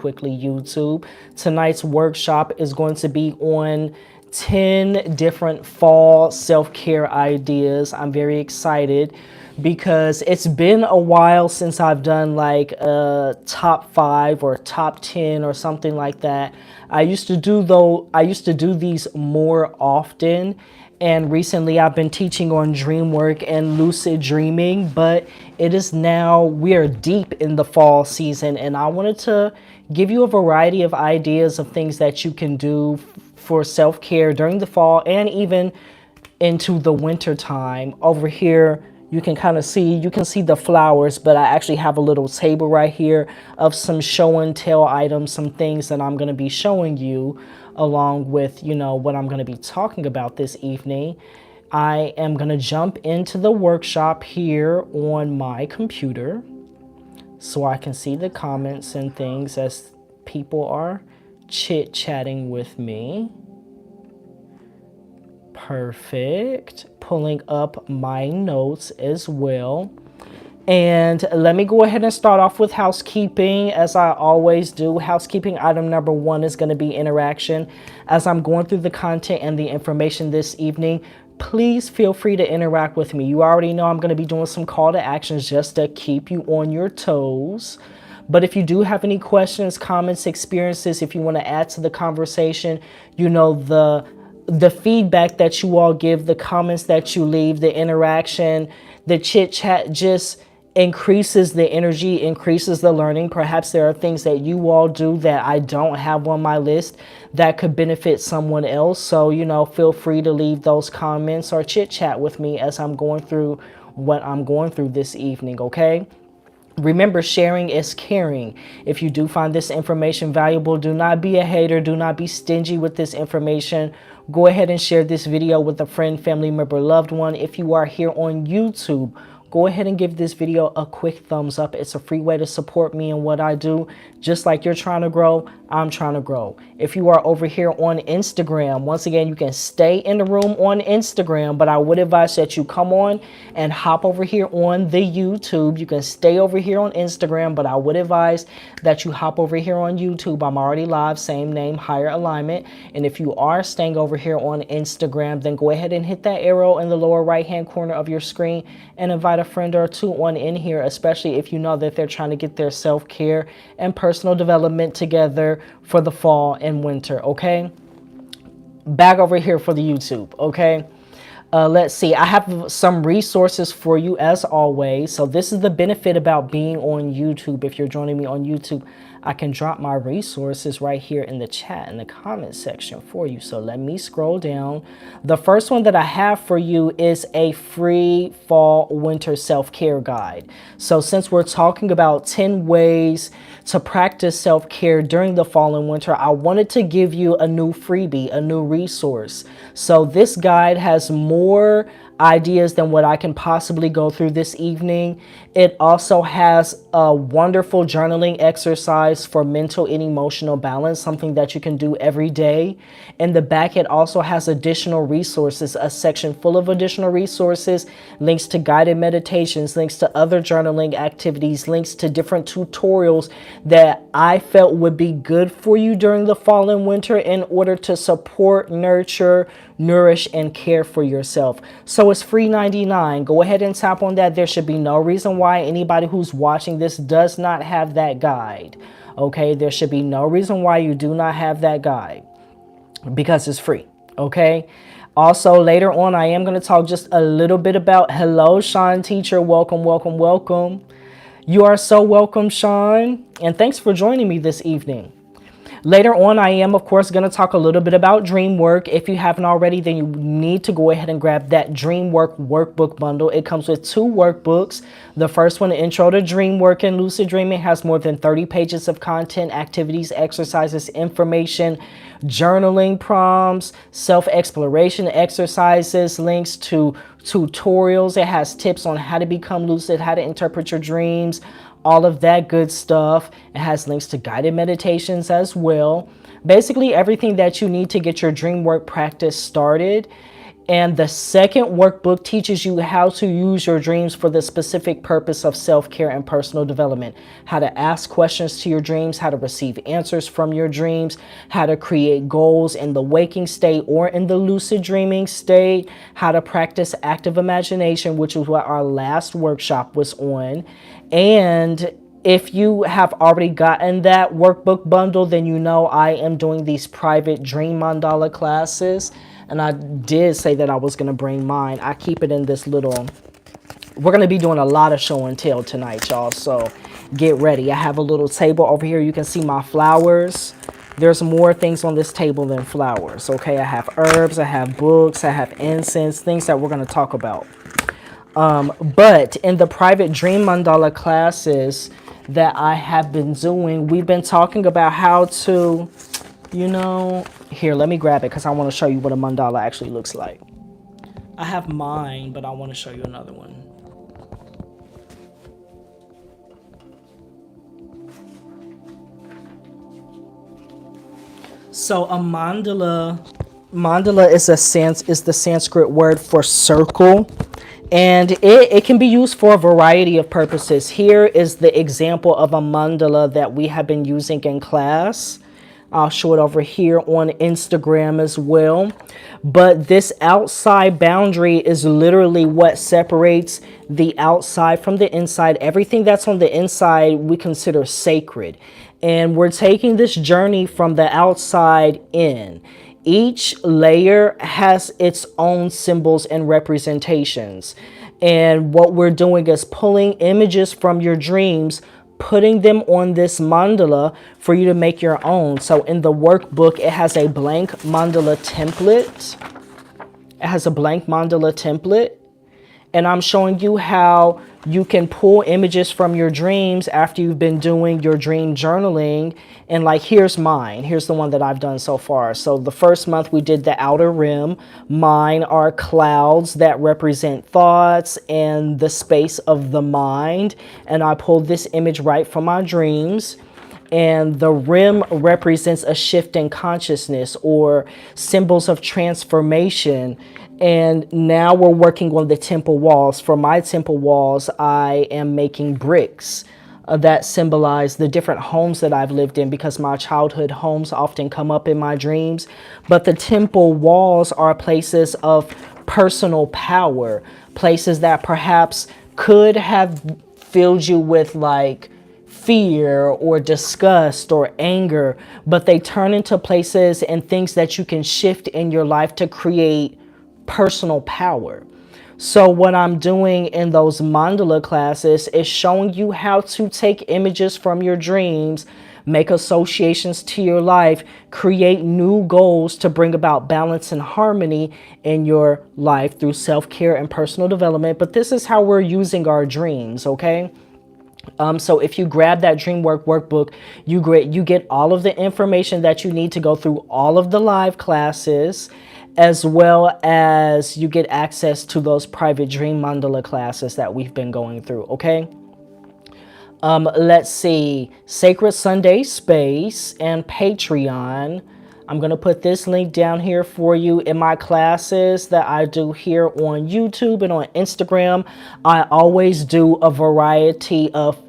quickly, YouTube. Tonight's workshop is going to be on 10 different fall self-care ideas. I'm very excited because it's been a while since I've done like a top 5 or top 10 or something like that. I used to do these more often, and recently I've been teaching on dream work and lucid dreaming, but it is now, we are deep in the fall season, and I wanted to give you a variety of ideas of things that you can do for self-care during the fall and even into the winter time. Over here, you can kind of see, you can see the flowers, but I actually have a little table right here of some show and tell items, some things that I'm going to be showing you along with, you know, what I'm going to be talking about this evening. I am going to jump into the workshop here on my computer so I can see the comments and things as people are chit-chatting with me. Perfect. Pulling up my notes as well. And let me go ahead and start off with housekeeping, as I always do. Housekeeping item number 1 is going to be interaction. As I'm going through the content and the information this evening, please feel free to interact with me. You already know I'm going to be doing some call to actions just to keep you on your toes. But if you do have any questions, comments, experiences, if you want to add to the conversation, you know, the feedback that you all give, the comments that you leave, the interaction, the chit chat just increases the energy, increases the learning. Perhaps there are things that you all do that I don't have on my list that could benefit someone else. So, you know, feel free to leave those comments or chit chat with me as I'm going through what I'm going through this evening, okay? Remember, sharing is caring. If you do find this information valuable, do not be a hater. Do not be stingy with this information. Go ahead and share this video with a friend, family member, loved one. If you are here on YouTube, go ahead and give this video a quick thumbs up. It's a free way to support me and what I do. Just like you're trying to grow, I'm trying to grow. If you are over here on Instagram, once again, you can stay in the room on Instagram, but I would advise that you come on and hop over here on the YouTube. You can stay over here on Instagram, but I would advise that you hop over here on YouTube. I'm already live, same name, higher alignment. And if you are staying over here on Instagram, then go ahead and hit that arrow in the lower right-hand corner of your screen and invite a friend or two on in here, especially if you know that they're trying to get their self-care and personal development together for the fall and winter, okay? Back over here for the YouTube, okay? Let's see, I have some resources for you as always. So this is the benefit about being on YouTube. If you're joining me on YouTube, I can drop my resources right here in the chat, in the comment section for you. So let me scroll down. The first one that I have for you is a free fall winter self-care guide. So since we're talking about 10 ways to practice self-care during the fall and winter, I wanted to give you a new freebie, a new resource. So this guide has more ideas than what I can possibly go through this evening. It also has a wonderful journaling exercise for mental and emotional balance, something that you can do every day. In the back, it also has additional resources, a section full of additional resources, links to guided meditations, links to other journaling activities, links to different tutorials that I felt would be good for you during the fall and winter in order to support, nurture, nourish, and care for yourself. So it's free 99. Go ahead and tap on that. There should be no reason why anybody who's watching this does not have that guide. Okay, there should be no reason why you do not have that guide because it's free. Okay. Also, later on, I am going to talk just a little bit about, hello, Sean teacher. Welcome, welcome, welcome. You are so welcome, Sean. And thanks for joining me this evening. Later on, I am, of course, going to talk a little bit about dream work. If you haven't already, then you need to go ahead and grab that dream work workbook bundle. It comes with 2 workbooks. The first one, Intro to Dream Work and Lucid Dreaming, has more than 30 pages of content, activities, exercises, information, journaling prompts, self-exploration exercises, links to tutorials. It has tips on how to become lucid, how to interpret your dreams, all of that good stuff. It has links to guided meditations as well. Basically everything that you need to get your dream work practice started. And the second workbook teaches you how to use your dreams for the specific purpose of self-care and personal development. How to ask questions to your dreams, how to receive answers from your dreams, how to create goals in the waking state or in the lucid dreaming state, how to practice active imagination, which is what our last workshop was on. And if you have already gotten that workbook bundle, then you know I am doing these private dream mandala classes. And I did say that I was going to bring mine. I keep it in this little, we're going to be doing a lot of show and tell tonight, y'all. So get ready. I have a little table over here. You can see my flowers. There's more things on this table than flowers. Okay, I have herbs, I have books, I have incense, things that we're going to talk about. But in the private dream mandala classes that I have been doing, we've been talking about how to, you know, here, let me grab it because I want to show you what a mandala actually looks like. I have mine, but I want to show you another one. So a mandala is the Sanskrit word for circle. And it can be used for a variety of purposes. Here is the example of a mandala that we have been using in class. I'll show it over here on Instagram as well. But this outside boundary is literally what separates the outside from the inside. Everything that's on the inside we consider sacred. And we're taking this journey from the outside in. Each layer has its own symbols and representations. And what we're doing is pulling images from your dreams, putting them on this mandala for you to make your own. So in the workbook, it has a blank mandala template. It has a blank mandala template. And I'm showing you how you can pull images from your dreams after you've been doing your dream journaling. And like, here's mine. Here's the one that I've done so far. So the first month we did the outer rim. Mine are clouds that represent thoughts and the space of the mind. And I pulled this image right from my dreams. And the rim represents a shift in consciousness or symbols of transformation. And now we're working on the temple walls. For my temple walls, I am making bricks that symbolize the different homes that I've lived in, because my childhood homes often come up in my dreams. But the temple walls are places of personal power, places that perhaps could have filled you with like fear or disgust or anger, but they turn into places and things that you can shift in your life to create personal power. So what I'm doing in those mandala classes is showing you how to take images from your dreams, make associations to your life, create new goals to bring about balance and harmony in your life through self-care and personal development. But this is how we're using our dreams, okay? So if you grab that dream workbook, you get all of the information that you need to go through all of the live classes, as well as you get access to those private dream mandala classes that we've been going through, okay? Let's see, Sacred Sunday Space and Patreon. I'm going to put this link down here for you. In my classes that I do here on YouTube and on Instagram, I always do a variety of,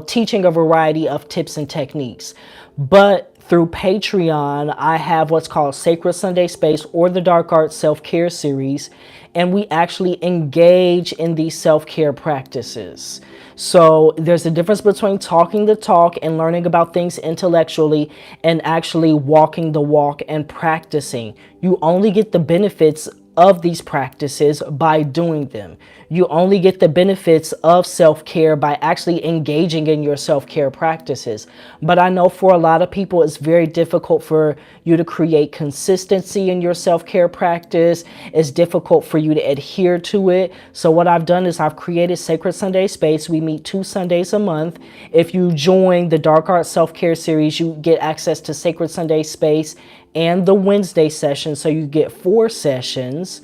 teaching a variety of tips and techniques. But through Patreon, I have what's called Sacred Sunday Space or the Dark Arts Self-Care Series, and we actually engage in these self-care practices. So there's a difference between talking the talk and learning about things intellectually and actually walking the walk and practicing. You only get the benefits of these practices by doing them. You only get the benefits of self-care by actually engaging in your self-care practices. But I know for a lot of people, it's very difficult for you to create consistency in your self-care practice. It's difficult for you to adhere to it. So what I've done is I've created Sacred Sunday Space. We meet 2 Sundays a month. If you join the Dark Arts Self-Care Series, you get access to Sacred Sunday Space and the Wednesday session, so you get 4 sessions.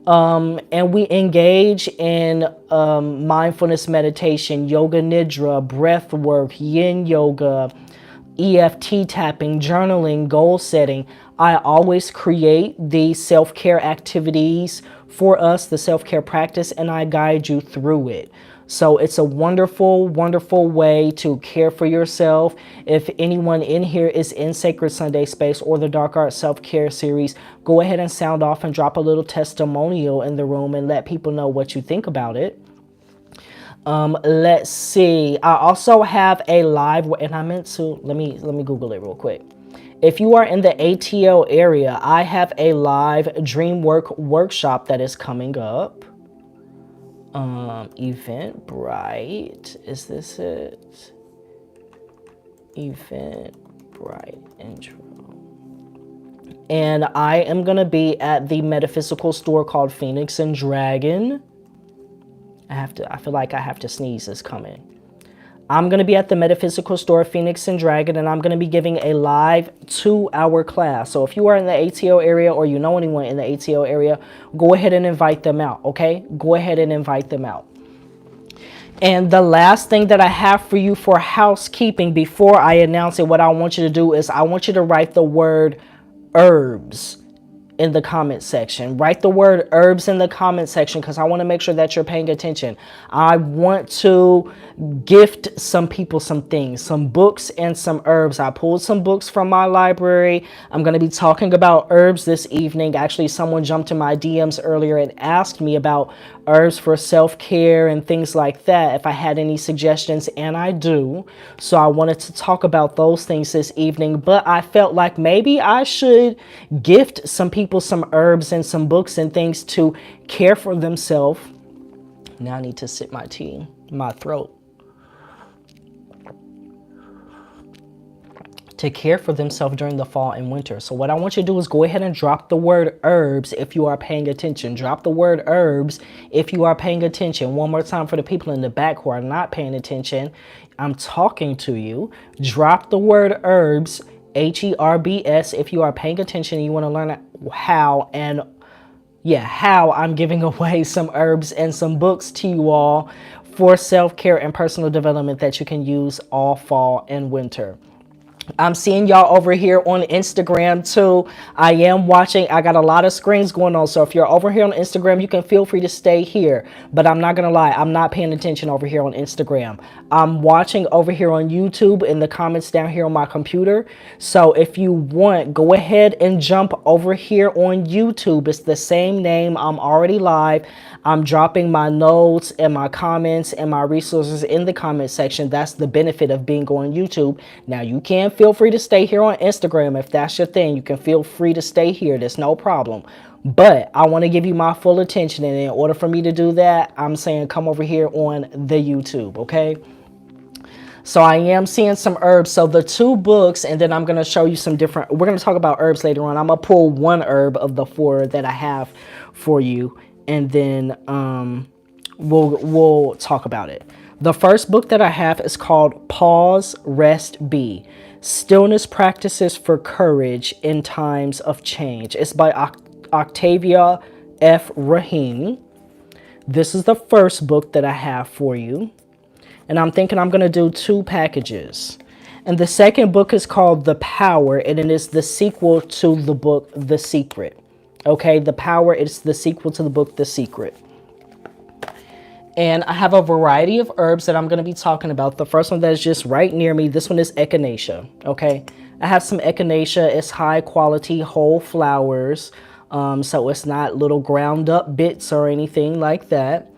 And we engage in mindfulness meditation, yoga nidra, breath work, yin yoga, EFT tapping, journaling, goal setting. I always create these self-care activities for us, the self-care practice, and I guide you through it. So it's a wonderful, wonderful way to care for yourself. If anyone in here is in Sacred Sunday Space or the Dark Art Self-Care Series, go ahead and sound off and drop a little testimonial in the room and let people know what you think about it. Let's see. I also have a live, and I meant to, let me Google it real quick. If you are in the ATL area, I have a live dream work workshop that is coming up. Eventbrite, is this it? Eventbrite intro. And I am going to be at the metaphysical store called Phoenix and Dragon. I feel like I have to sneeze, it's coming. I'm going to be at the metaphysical store Phoenix and Dragon, and I'm going to be giving a live 2-hour class. So if you are in the ATL area or you know anyone in the ATL area, go ahead and invite them out, okay? Go ahead and invite them out. And the last thing that I have for you for housekeeping before I announce it, what I want you to do is I want you to write the word herbs in the comment section. Write the word herbs in the comment section because I want to make sure that you're paying attention. I want to gift some people some things, some books and some herbs. I pulled some books from my library. I'm going to be talking about herbs this evening. Actually, someone jumped in my DMs earlier and asked me about herbs for self-care and things like that, if I had any suggestions, and I do. So I wanted to talk about those things this evening, but I felt like maybe I should gift some people some herbs and some books and things to care for themselves. Now I need to sip my tea, my throat. To care for themselves during the fall and winter. So what I want you to do is go ahead and drop the word herbs if you are paying attention. Drop the word herbs if you are paying attention. One more time for the people in the back who are not paying attention. I'm talking to you. Drop the word herbs, H-E-R-B-S, if you are paying attention and you want to learn how I'm giving away some herbs and some books to you all for self-care and personal development that you can use all fall and winter. I'm seeing y'all over here on Instagram too. I am watching. I got a lot of screens going on. So if you're over here on Instagram, you can feel free to stay here. But I'm not going to lie. I'm not paying attention over here on Instagram. I'm watching over here on YouTube in the comments down here on my computer. So if you want, go ahead and jump over here on YouTube. It's the same name. I'm already live. I'm dropping my notes and my comments and my resources in the comment section. That's the benefit of being on YouTube. Now you can feel free to stay here on Instagram if that's your thing. You can feel free to stay here. There's no problem. But I want to give you my full attention. And in order for me to do that, I'm saying come over here on the YouTube, okay? So I am seeing some herbs. So the 2 books, and then I'm going to show you some different, we're going to talk about herbs later on. I'm going to pull one herb of the 4 that I have for you. And then we'll talk about it. The first book that I have is called Pause, Rest, Be. Stillness Practices for Courage in Times of Change. It's by Octavia F. Rahim. This is the first book that I have for you. And I'm thinking I'm going to do 2 packages. And the second book is called The Power, and it is the sequel to the book The Secret. Okay, The Power is the sequel to the book The Secret. And I have a variety of herbs that I'm going to be talking about. The first one that is just right near me, this one is echinacea. Okay, I have some echinacea. It's high quality whole flowers. So it's not little ground up bits or anything like that.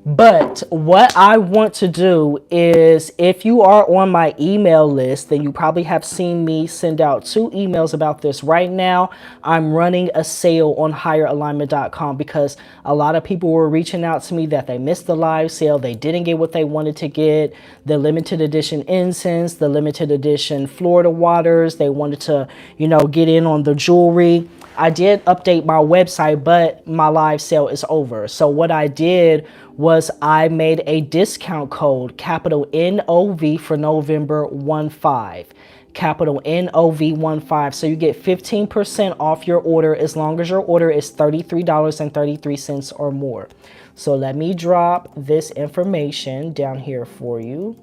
But what I want to do is, if you are on my email list, then you probably have seen me send out 2 emails about this. Right now, I'm running a sale on higheralignment.com because a lot of people were reaching out to me that they missed the live sale. They didn't get what they wanted to get. The limited edition incense, the limited edition Florida waters. They wanted to, get in on the jewelry. I did update my website, but my live sale is over. So what I did was I made a discount code, capital NOV for November 15, capital NOV 15. So you get 15% off your order as long as your order is $33.33 or more. So let me drop this information down here for you.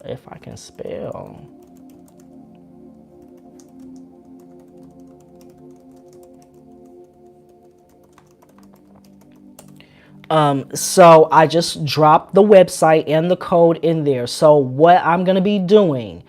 If I can spell. So I just dropped the website and the code in there. So what I'm going to be doing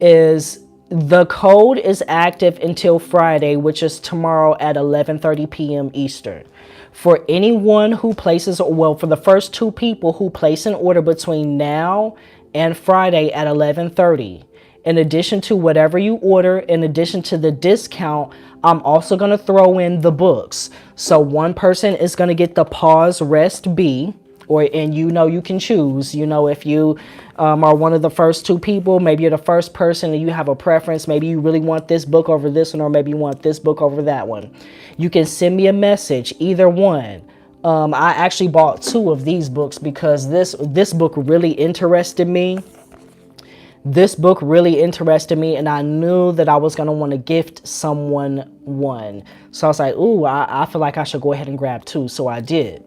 is the code is active until Friday, which is tomorrow at 11:30 p.m. Eastern. For anyone who places, well, for the first 2 people who place an order between now and Friday at 11:30, in addition to whatever you order, in addition to the discount, I'm also going to throw in the books. So one person is going to get the Pause Rest B, and you can choose, if you are one of the first 2 people, maybe you're the first person and you have a preference. Maybe you really want this book over this one, or maybe you want this book over that one. You can send me a message, either one. I actually bought 2 of these books because this book really interested me. This book really interested me, and I knew that I was going to want to gift someone one. So I was like, ooh, I feel like I should go ahead and grab 2. So I did.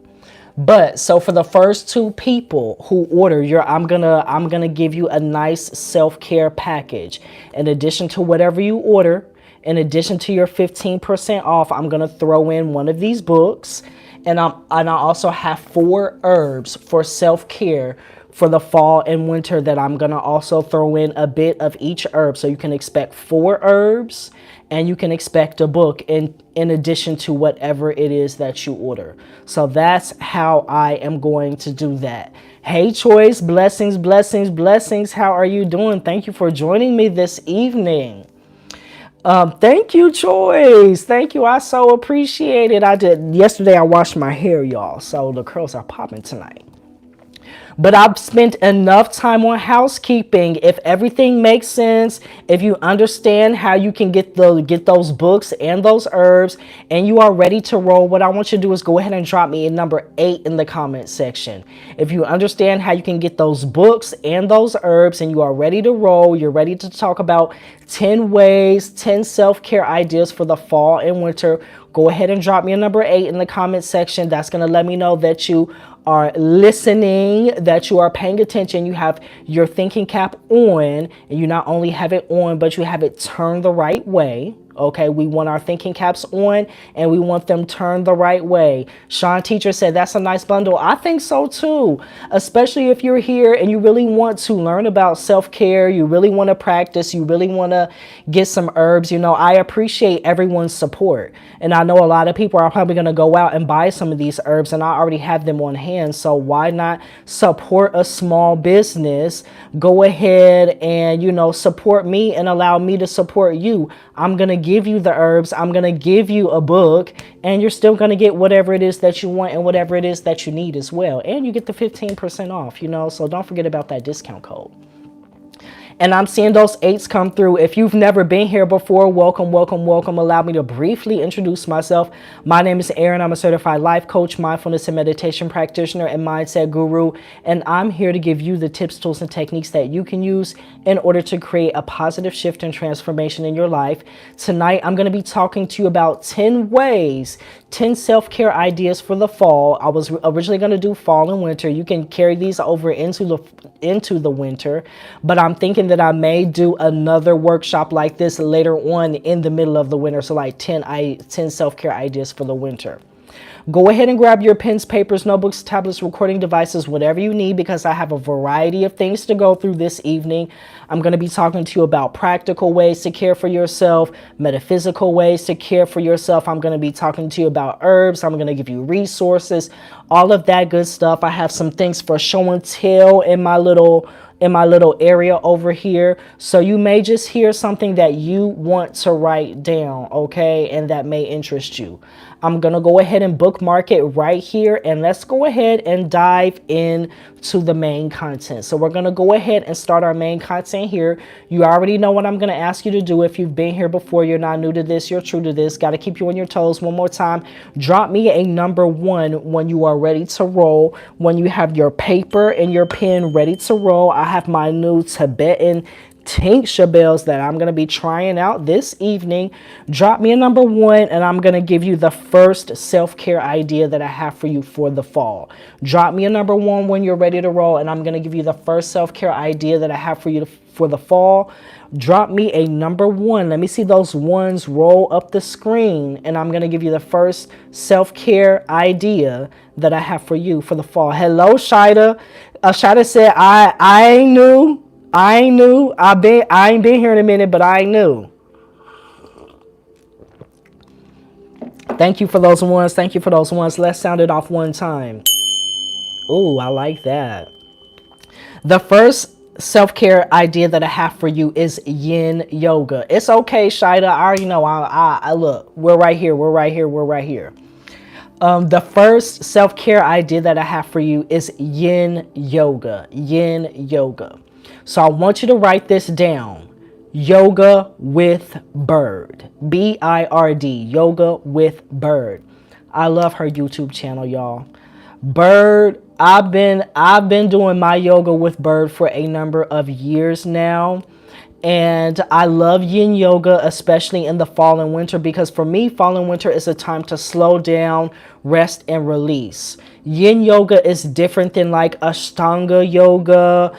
But so for the first 2 people who order, I'm gonna give you a nice self-care package. In addition to whatever you order, in addition to your 15% off, I'm gonna throw in one of these books, and I also have 4 herbs for self-care for the fall and winter that I'm gonna also throw in a bit of each herb. So you can expect 4 herbs, and you can expect a book in addition to whatever it is that you order. So that's how I am going to do that. Hey Choice, blessings, blessings, blessings. How are you doing? Thank you for joining me this evening. Thank you, Choice. Thank you. I so appreciate it. Yesterday I washed my hair, y'all, so the curls are popping tonight. But I've spent enough time on housekeeping. If everything makes sense, if you understand how you can get those books and those herbs, and you are ready to roll, what I want you to do is go ahead and drop me a number 8 in the comment section. If you understand how you can get those books and those herbs, and you are ready to roll, you're ready to talk about 10 ways, 10 self-care ideas for the fall and winter, go ahead and drop me a number 8 in the comment section. That's going to let me know that you are listening, that you are paying attention, you have your thinking cap on, and you not only have it on, but you have it turned the right way. Okay, we want our thinking caps on, and we want them turned the right way. Sean Teacher said that's a nice bundle. I think so too, especially if you're here and you really want to learn about self-care, you really want to practice, you really want to get some herbs. I appreciate everyone's support, and I know a lot of people are probably going to go out and buy some of these herbs, and I already have them on hand. So why not support a small business? Go ahead and support me and allow me to support you. I'm going to give you the herbs, I'm going to give you a book, and you're still going to get whatever it is that you want and whatever it is that you need as well. And you get the 15% off, so don't forget about that discount code. And I'm seeing those 8s come through. If you've never been here before, welcome, welcome, welcome. Allow me to briefly introduce myself. My name is Aaron. I'm a certified life coach, mindfulness and meditation practitioner, and mindset guru. And I'm here to give you the tips, tools, and techniques that you can use in order to create a positive shift and transformation in your life. Tonight, I'm going to be talking to you about 10 ways, 10 self-care ideas for the fall. I was originally going to do fall and winter. You can carry these over into the winter, but I'm thinking that I may do another workshop like this later on in the middle of the winter. So like 10 self-care ideas for the winter. Go ahead and grab your pens, papers, notebooks, tablets, recording devices, whatever you need, because I have a variety of things to go through this evening. I'm going to be talking to you about practical ways to care for yourself, metaphysical ways to care for yourself. I'm going to be talking to you about herbs. I'm going to give you resources, all of that good stuff. I have some things for show and tell in my little area over here. So you may just hear something that you want to write down, okay, and that may interest you. I'm going to go ahead and bookmark it right here, and let's go ahead and dive into the main content. So we're going to go ahead and start our main content here. You already know what I'm going to ask you to do. If you've been here before, you're not new to this, you're true to this. Got to keep you on your toes. One more time, drop me a number 1 when you are ready to roll, when you have your paper and your pen ready to roll. I have my new Tibetan tincture bells that I'm going to be trying out this evening, drop me a number 1 and I'm going to give you the first self-care idea that I have for you for the fall. Drop me a number 1 when you're ready to roll and I'm going to give you the first self-care idea that I have for you for the fall. Drop me a number 1. Let me see those ones roll up the screen and I'm going to give you the first self-care idea that I have for you for the fall. Hello, Shida. Shida said, I knew. I ain't been here in a minute, but I knew. Thank you for those ones. Thank you for those ones. Let's sound it off one time. Ooh, I like that. The first self-care idea that I have for you is yin yoga. It's okay, Shida. I already know. I look, we're right here. We're right here. We're right here. The first self-care idea that I have for you is yin yoga. Yin yoga. So I want you to write this down. Yoga with bird. B-I-R-D. Yoga with bird. I love her YouTube channel, y'all. Bird, I've been doing my yoga with bird for a number of years now. And I love yin yoga, especially in the fall and winter, because for me, fall and winter is a time to slow down, rest, and release. Yin yoga is different than like Ashtanga yoga.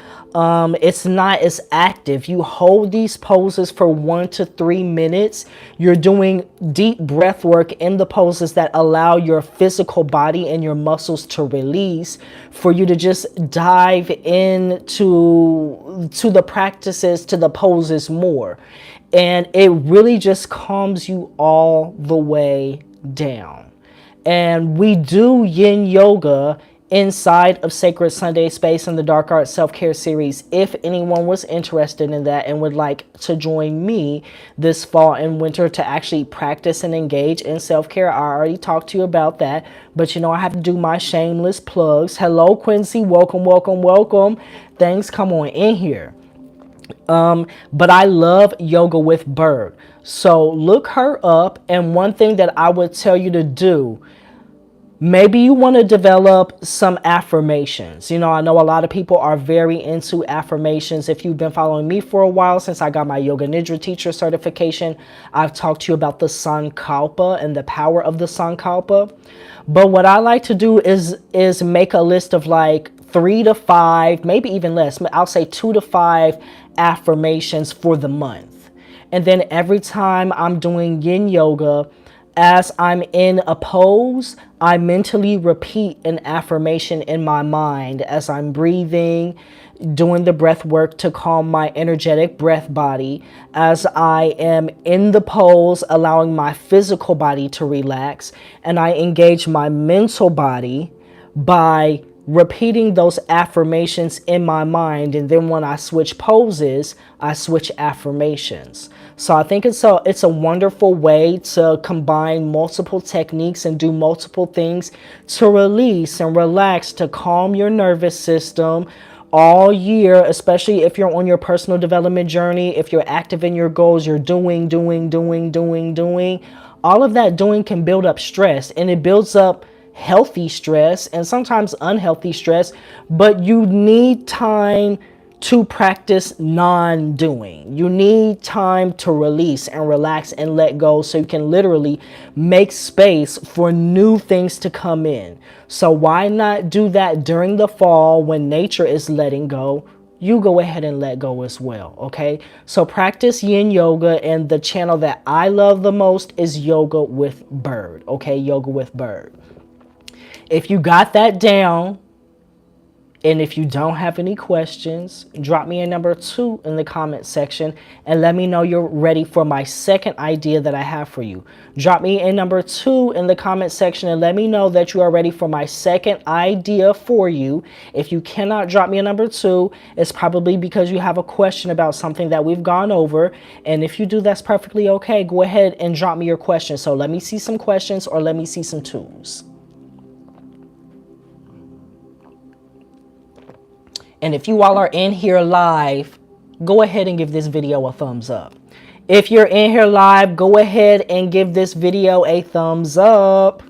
It's not as active. You hold these poses for 1 to 3 minutes. You're doing deep breath work in the poses that allow your physical body and your muscles to release, for you to just dive into the practices, to the poses more. And it really just calms you all the way down. And we do yin yoga inside of Sacred Sunday Space in the Dark Art Self-Care series. If anyone was interested in that and would like to join me this fall and winter to actually practice and engage in self-care, I already talked to you about that, but you know, I have to do my shameless plugs. Hello, Quincy. Welcome, welcome, welcome. Thanks. Come on in here. But I love yoga with bird. So look her up. And one thing that I would tell you to do, maybe you want to develop some affirmations. You know, I know a lot of people are very into affirmations. If you've been following me for a while, since I got my Yoga Nidra teacher certification, I've talked to you about the Sankalpa and the power of the Sankalpa. But what I like to do is make a list of like 3 to 5, maybe even less. I'll say 2 to 5 affirmations for the month. And then every time I'm doing yin yoga, as I'm in a pose, I mentally repeat an affirmation in my mind as I'm breathing, doing the breath work to calm my energetic breath body. As I am in the pose, allowing my physical body to relax, and I engage my mental body by repeating those affirmations in my mind. And then when I switch poses, I switch affirmations. So I think it's a wonderful way to combine multiple techniques and do multiple things to release and relax, to calm your nervous system all year, especially if you're on your personal development journey, if you're active in your goals, you're doing. All of that doing can build up stress, and it builds up healthy stress and sometimes unhealthy stress, but you need time to practice non-doing. You need time to release and relax and let go, so you can literally make space for new things to come in. So why not do that during the fall when nature is letting go? You go ahead and let go as well, okay? So practice yin yoga, and the channel that I love the most is Yoga with Bird, okay? Yoga with Bird. If you got that down, and if you don't have any questions, drop me a number 2 in the comment section and let me know you're ready for my second idea that I have for you. Drop me a number 2 in the comment section and let me know that you are ready for my second idea for you. If you cannot drop me a number 2, it's probably because you have a question about something that we've gone over. And if you do, that's perfectly okay. Go ahead and drop me your question. So let me see some questions, or let me see some 2s. And if you all are in here live, go ahead and give this video a thumbs up. If you're in here live, go ahead and give this video a thumbs up.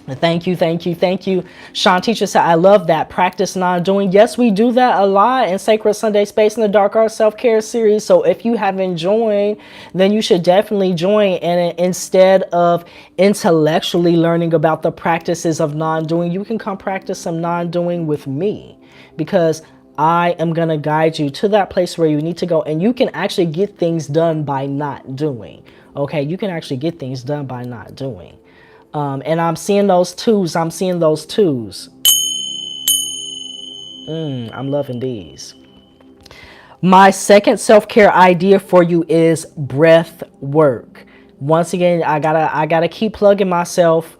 Thank you, thank you, thank you. Sean Teacher said, I love that. Practice non-doing. Yes, we do that a lot in Sacred Sunday Space in the Dark Art Self-Care series. So if you haven't joined, then you should definitely join. And instead of intellectually learning about the practices of non-doing, you can come practice some non-doing with me, because I am going to guide you to that place where you need to go. And you can actually get things done by not doing. Okay, you can actually get things done by not doing. And I'm seeing those twos. I'm seeing those twos. I'm loving these. My second self-care idea for you is breath work. Once again, I gotta keep plugging myself.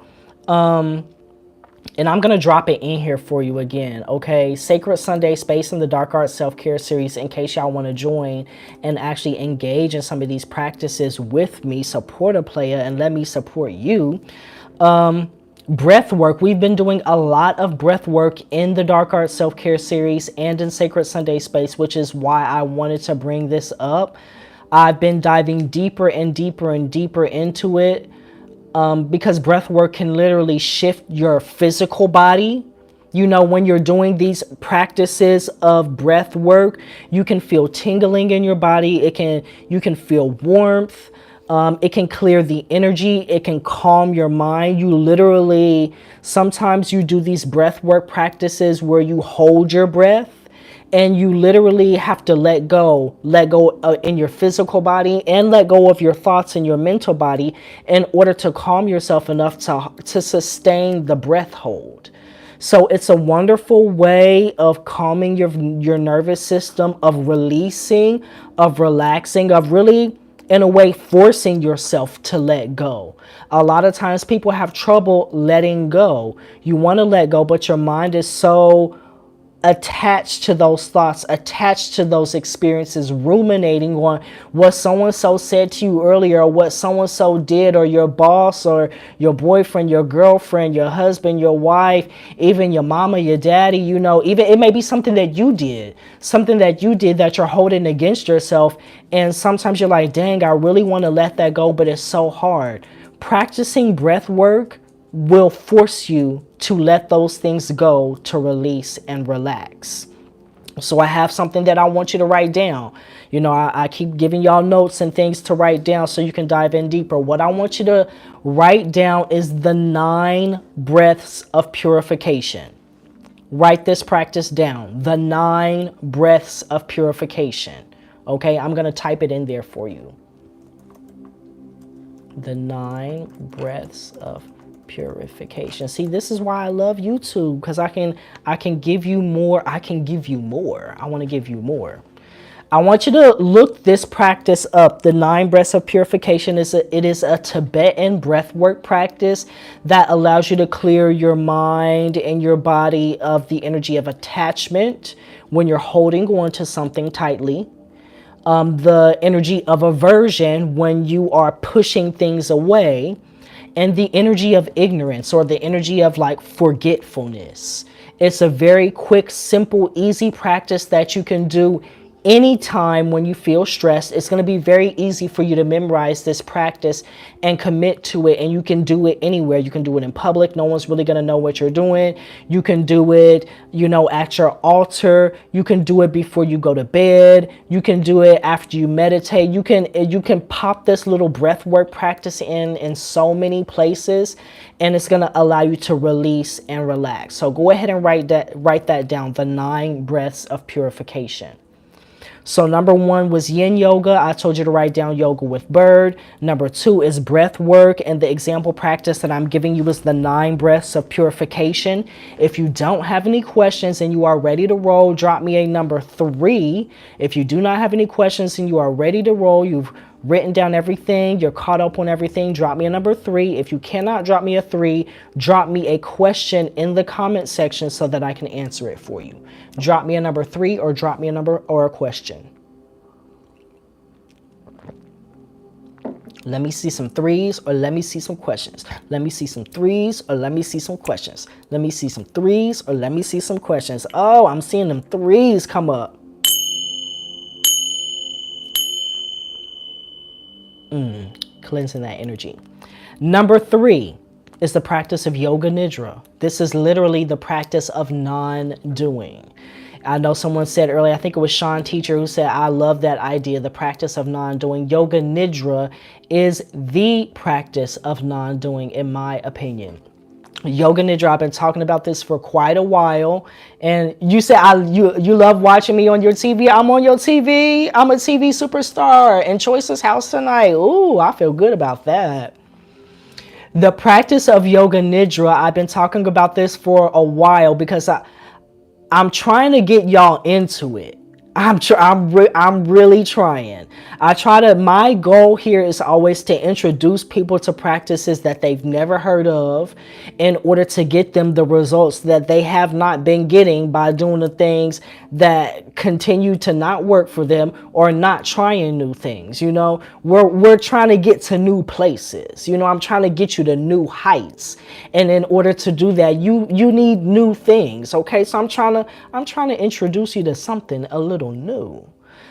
And I'm going to drop it in here for you again, okay? Sacred Sunday Space in the Dark Art Self-Care series, in case y'all want to join and actually engage in some of these practices with me, support a player, and let me support you. Breath work. We've been doing a lot of breath work in the Dark Art Self-Care series and in Sacred Sunday Space, which is why I wanted to bring this up. I've been diving deeper and deeper and deeper into it. Because breath work can literally shift your physical body. You know, when you're doing these practices of breath work, you can feel tingling in your body. You can feel warmth. It can clear the energy. It can calm your mind. You literally, sometimes you do these breath work practices where you hold your breath. And you literally have to let go in your physical body, and let go of your thoughts in your mental body in order to calm yourself enough to sustain the breath hold. So it's a wonderful way of calming your nervous system, of releasing, of relaxing, of really, in a way, forcing yourself to let go. A lot of times people have trouble letting go. You want to let go, but your mind is so attached to those thoughts, attached to those experiences, ruminating on what so-and-so said to you earlier, or what so-and-so did, or your boss, or your boyfriend, your girlfriend, your husband, your wife, even your mama, your daddy, you know, even it may be something that you did that you're holding against yourself. And sometimes you're like, dang, I really want to let that go, but it's so hard. Practicing breath work will force you to let those things go, to release and relax. So I have something that I want you to write down. You know, I keep giving y'all notes and things to write down so you can dive in deeper. What I want you to write down is the 9 breaths of purification. Write this practice down. The 9 breaths of purification. Okay, I'm going to type it in there for you. The 9 breaths of purification. See, this is why I love YouTube, because I can give you more. I can give you more. I want to give you more. I want you to look this practice up. The 9 breaths of purification is a Tibetan breathwork practice that allows you to clear your mind and your body of the energy of attachment when you're holding on to something tightly. The energy of aversion when you are pushing things away, and the energy of ignorance, or the energy of like forgetfulness. It's a very quick, simple, easy practice that you can do anytime when you feel stressed. It's going to be very easy for you to memorize this practice and commit to it. And you can do it anywhere. You can do it in public. No one's really going to know what you're doing. You can do it, you know, at your altar. You can do it before you go to bed. You can do it after you meditate. You can pop this little breath work practice in so many places, and it's going to allow you to release and relax. So go ahead and write that down. The 9 breaths of purification. So number 1 was yin yoga. I told you to write down yoga with bird. Number 2 is breath work. And the example practice that I'm giving you is the 9 breaths of purification. If you don't have any questions and you are ready to roll, drop me a number 3. If you do not have any questions and you are ready to roll, you've written down everything, you're caught up on everything, drop me a number 3. If you cannot drop me a 3, drop me a question in the comment section so that I can answer it for you. Drop me a number 3, or drop me a number or a question. Let me see some 3s, or let me see some questions. Let me see some 3s, or let me see some questions. Let me see some 3s, or let me see some questions. Oh, I'm seeing them 3s come up. Cleansing that energy. Number 3, is the practice of yoga nidra. This is literally the practice of non-doing. I know someone said earlier, I think it was Sean Teacher, who said, I love that idea, the practice of non-doing. Yoga nidra is the practice of non-doing, in my opinion. Yoga nidra, I've been talking about this for quite a while. And you say you love watching me on your TV. I'm on your TV. I'm a TV superstar in Choice's house tonight. Ooh, I feel good about that. The practice of yoga nidra, I've been talking about this for a while because I'm trying to get y'all into it. I'm really trying. My goal here is always to introduce people to practices that they've never heard of in order to get them the results that they have not been getting by doing the things that continue to not work for them or not trying new things. You know, we're trying to get to new places. You know, I'm trying to get you to new heights. And in order to do that, you need new things. Okay, so I'm trying to introduce you to something a little new.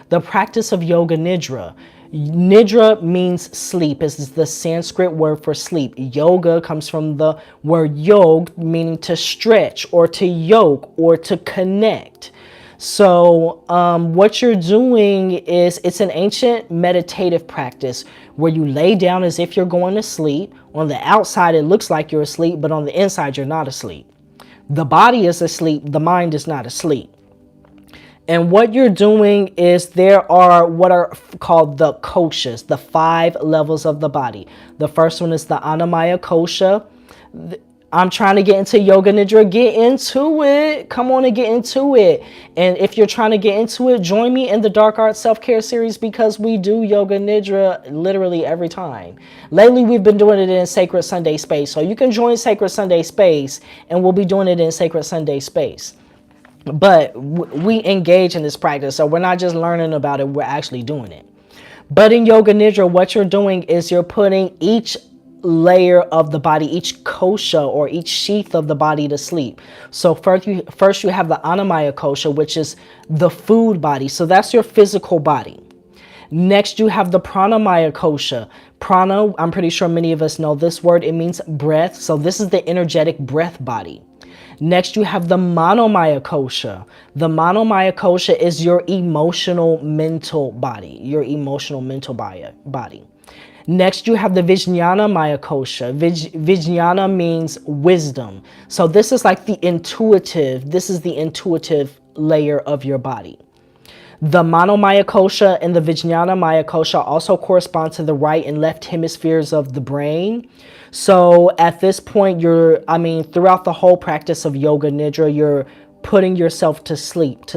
The practice of yoga nidra. Nidra means sleep. This is the Sanskrit word for sleep. Yoga comes from the word yog, meaning to stretch or to yoke or to connect. So what you're doing is, it's an ancient meditative practice where you lay down as if you're going to sleep. On the outside, it looks like you're asleep, but on the inside, you're not asleep. The body is asleep. The mind is not asleep. And what you're doing is, there are what are called the koshas, the 5 levels of the body. The first one is the Annamaya kosha. I'm trying to get into yoga nidra. Get into it. Come on and get into it. And if you're trying to get into it, join me in the Dark Art Self-Care series, because we do yoga nidra literally every time. Lately, we've been doing it in Sacred Sunday Space. So you can join Sacred Sunday Space, and we'll be doing it in Sacred Sunday Space. But we engage in this practice. So we're not just learning about it, we're actually doing it. But in yoga nidra, what you're doing is you're putting each layer of the body, each kosha or each sheath of the body to sleep. So first you have the Annamaya kosha, which is the food body. So that's your physical body. Next, you have the Pranamaya kosha. Prana, I'm pretty sure many of us know this word. It means breath. So this is the energetic breath body. Next, you have the Manomaya kosha. The Manomaya kosha is your emotional mental body, your emotional mental body. Next, you have the Vijnana Maya kosha. Vijnana means wisdom. So this is like the intuitive layer of your body. The Manomaya kosha and the Vijnana Maya kosha also correspond to the right and left hemispheres of the brain. So at this point, throughout the whole practice of yoga nidra, you're putting yourself to sleep.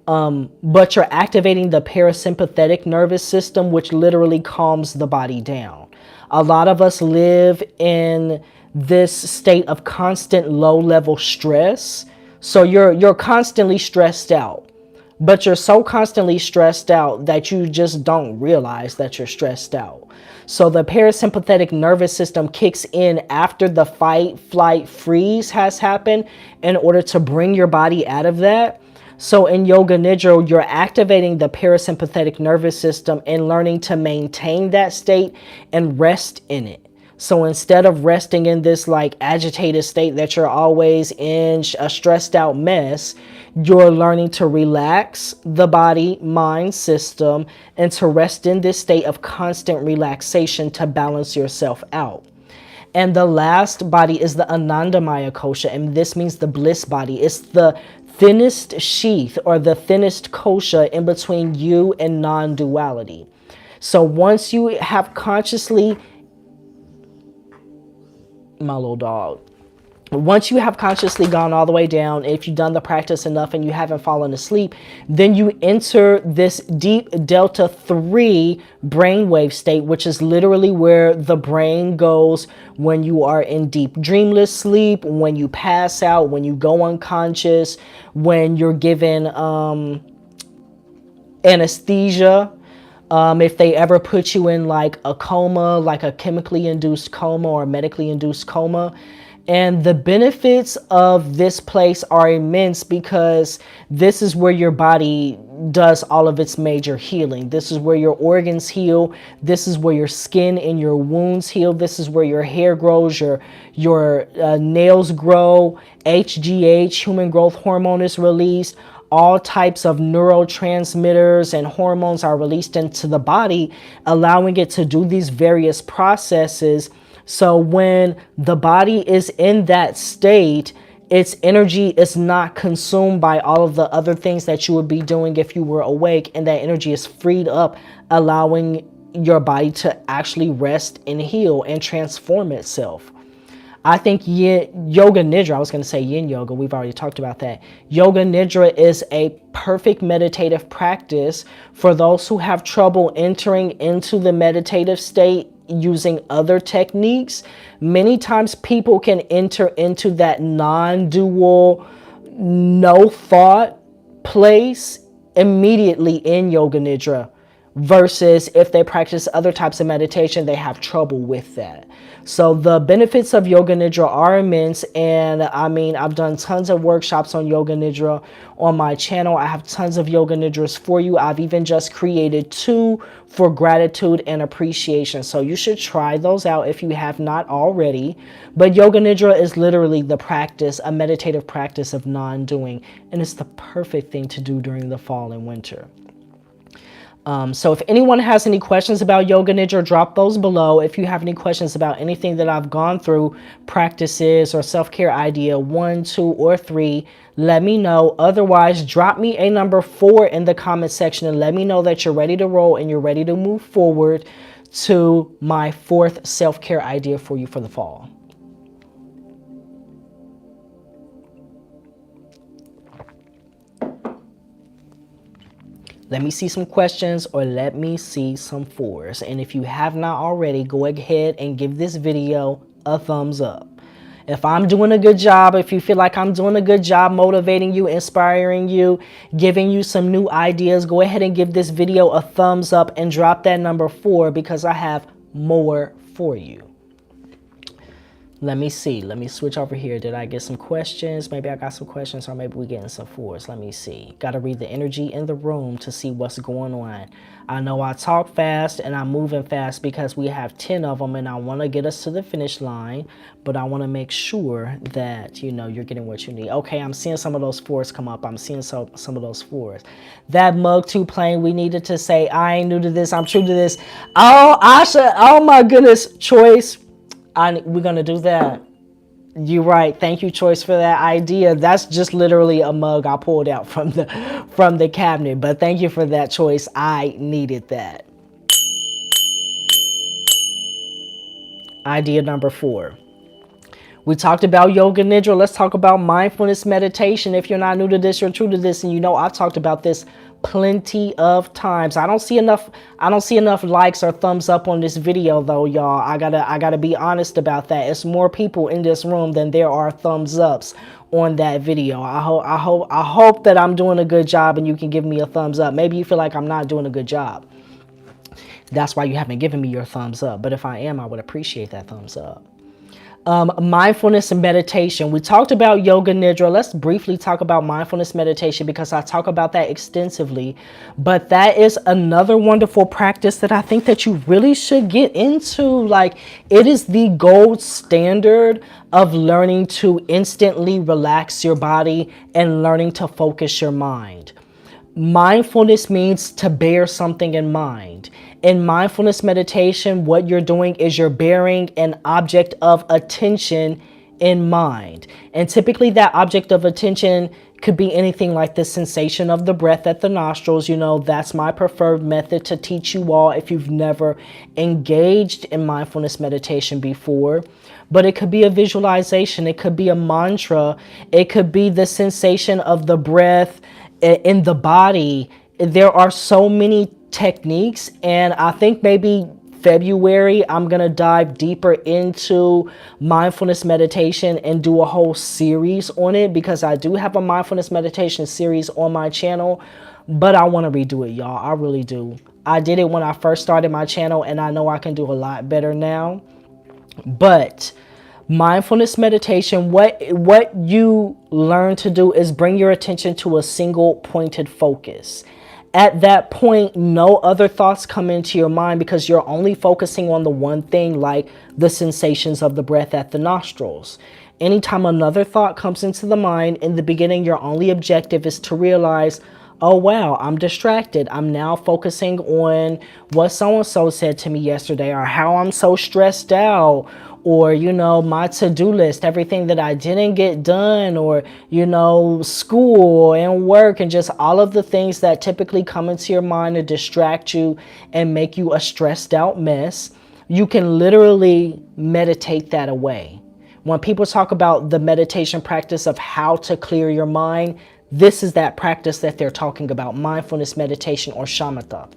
But you're activating the parasympathetic nervous system, which literally calms the body down. A lot of us live in this state of constant low-level stress. So you're constantly stressed out, but you're so constantly stressed out that you just don't realize that you're stressed out. So the parasympathetic nervous system kicks in after the fight, flight, freeze has happened in order to bring your body out of that. So in yoga nidra, you're activating the parasympathetic nervous system and learning to maintain that state and rest in it. So instead of resting in this like agitated state that you're always in, a stressed out mess, you're learning to relax the body, mind system, and to rest in this state of constant relaxation to balance yourself out. And the last body is the Anandamaya kosha, and this means the bliss body. It's the thinnest sheath or the thinnest kosha in between you and non-duality. So once you have consciously, my little dog, once you have consciously gone all the way down, if you've done the practice enough and you haven't fallen asleep, then you enter this deep delta 3 brainwave state, which is literally where the brain goes when you are in deep dreamless sleep, when you pass out, when you go unconscious, when you're given anesthesia. If they ever put you in like a coma, like a chemically induced coma or a medically induced coma. And the benefits of this place are immense because this is where your body does all of its major healing. This is where your organs heal. This is where your skin and your wounds heal. This is where your hair grows, your nails grow. HGH, human growth hormone, is released. All types of neurotransmitters and hormones are released into the body, allowing it to do these various processes. So when the body is in that state, its energy is not consumed by all of the other things that you would be doing if you were awake, and that energy is freed up, allowing your body to actually rest and heal and transform itself. I think yoga nidra, I was going to say yin yoga, we've already talked about that. Yoga nidra is a perfect meditative practice for those who have trouble entering into the meditative state using other techniques. Many times people can enter into that non-dual, no thought place immediately in yoga nidra, versus if they practice other types of meditation, they have trouble with that. So the benefits of yoga nidra are immense, and I mean, I've done tons of workshops on yoga nidra on my channel. I have tons of yoga nidras for you. I've even just created 2 for gratitude and appreciation. So you should try those out if you have not already. But yoga nidra is literally the practice, a meditative practice of non-doing, and it's the perfect thing to do during the fall and winter. So if anyone has any questions about yoga nidra, drop those below. If you have any questions about anything that I've gone through, practices or self-care idea 1, 2, or 3, let me know. Otherwise, drop me a number 4 in the comment section and let me know that you're ready to roll and you're ready to move forward to my 4th self-care idea for you for the fall. Let me see some questions, or let me see some 4s. And if you have not already, go ahead and give this video a thumbs up. If I'm doing a good job, if you feel like I'm doing a good job motivating you, inspiring you, giving you some new ideas, go ahead and give this video a thumbs up and drop that number 4, because I have more for you. Let me see. Let me switch over here. Did I get some questions? Maybe I got some questions, or maybe we're getting some 4s. Let me see. Got to read the energy in the room to see what's going on. I know I talk fast and I'm moving fast because we have 10 of them and I want to get us to the finish line, but I want to make sure that, you know, you're getting what you need. Okay, I'm seeing some of those 4s come up. I'm seeing some of those 4s. That mug too plain. We needed to say, I ain't new to this. I'm true to this. Oh, Asha. Oh my goodness. Choice. We're going to do that. You're right. Thank you, Choice, for that idea. That's just literally a mug I pulled out from the cabinet. But thank you for that, Choice. I needed that. Idea number 4. We talked about yoga nidra. Let's talk about mindfulness meditation. If you're not new to this, you're true to this, and you know I've talked about this plenty of times. I don't see enough likes or thumbs up on this video though, y'all. I gotta be honest about that. It's more people in this room than there are thumbs ups on that video. I hope that I'm doing a good job and you can give me a thumbs up. Maybe you feel like I'm not doing a good job. That's why you haven't given me your thumbs up. But if I am, I would appreciate that thumbs up. Mindfulness and meditation. We talked about yoga nidra. Let's briefly talk about mindfulness meditation because I talk about that extensively. But that is another wonderful practice that I think that you really should get into. Like, it is the gold standard of learning to instantly relax your body and learning to focus your mind. Mindfulness means to bear something in mind. In mindfulness meditation, what you're doing is you're bearing an object of attention in mind. And typically that object of attention could be anything like the sensation of the breath at the nostrils. You know, that's my preferred method to teach you all if you've never engaged in mindfulness meditation before. But it could be a visualization. It could be a mantra. It could be the sensation of the breath in the body. There are so many techniques, and I think maybe February I'm gonna dive deeper into mindfulness meditation and do a whole series on it, because I do have a mindfulness meditation series on my channel, but I want to redo it, y'all. I really do. I did it when I first started my channel, and I know I can do a lot better now. But mindfulness meditation, what you learn to do is bring your attention to a single pointed focus. At that point, no other thoughts come into your mind because you're only focusing on the one thing, like the sensations of the breath at the nostrils. Anytime another thought comes into the mind, in the beginning, your only objective is to realize, oh, wow, I'm distracted. I'm now focusing on what so-and-so said to me yesterday, or how I'm so stressed out, or, my to-do list, everything that I didn't get done, or, school and work, and just all of the things that typically come into your mind to distract you and make you a stressed out mess. You can literally meditate that away. When people talk about the meditation practice of how to clear your mind, this is that practice that they're talking about, mindfulness meditation, or shamatha.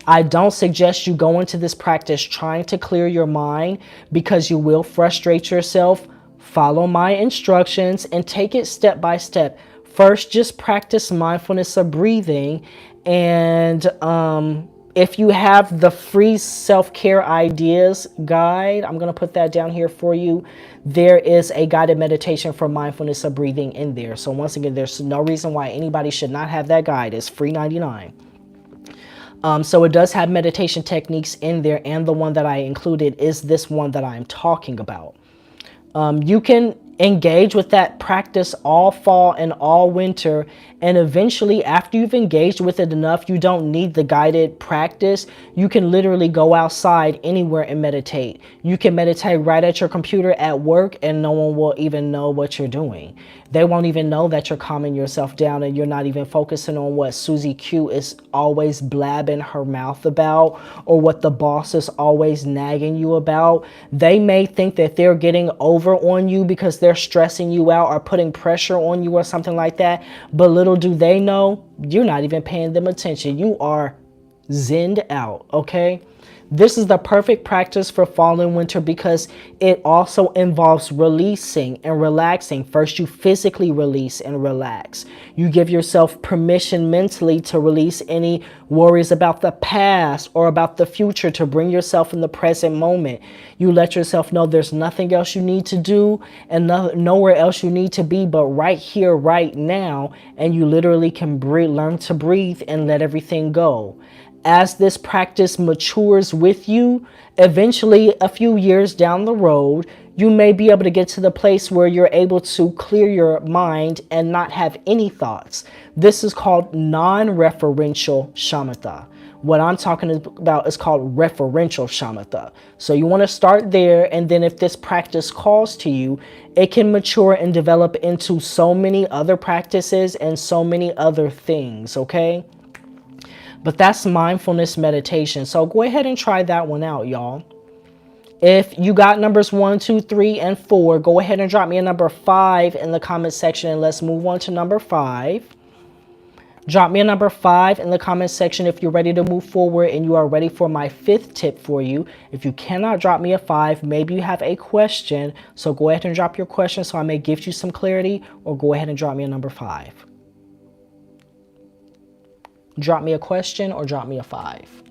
I don't suggest you go into this practice trying to clear your mind, because you will frustrate yourself. Follow my instructions and take it step by step. First, just practice mindfulness of breathing. And if you have the free self-care ideas guide, I'm going to put that down here for you. There is a guided meditation for mindfulness of breathing in there. So once again, there's no reason why anybody should not have that guide. It's free 99. So it does have meditation techniques in there, and the one that I included is this one that I'm talking about. You can engage with that practice all fall and all winter, and eventually, after you've engaged with it enough, you don't need the guided practice. You can literally go outside anywhere and meditate. You can meditate right at your computer at work, and no one will even know what you're doing. They won't even know that you're calming yourself down and you're not even focusing on what Susie Q is always blabbing her mouth about, or what the boss is always nagging you about. They may think that they're getting over on you because they're stressing you out or putting pressure on you or something like that. But little do they know, you're not even paying them attention. You are zenned out, okay? This is the perfect practice for fall and winter because it also involves releasing and relaxing. First, you physically release and relax. You give yourself permission mentally to release any worries about the past or about the future, to bring yourself in the present moment. You let yourself know there's nothing else you need to do and nowhere else you need to be but right here, right now. And you literally can learn to breathe and let everything go. As this practice matures with you, eventually a few years down the road, you may be able to get to the place where you're able to clear your mind and not have any thoughts. This is called non-referential shamatha. What I'm talking about is called referential shamatha. So you want to start there, and then if this practice calls to you, it can mature and develop into so many other practices and so many other things, okay? But that's mindfulness meditation. So go ahead and try that one out, y'all. If you got numbers 1, 2, 3, and 4, go ahead and drop me a number 5 in the comment section, and let's move on to number 5. Drop me a number 5 in the comment section if you're ready to move forward and you are ready for my 5th tip for you. If you cannot drop me a 5, maybe you have a question. So go ahead and drop your question so I may give you some clarity, or go ahead and drop me a number 5. Drop me a question or drop me a 5.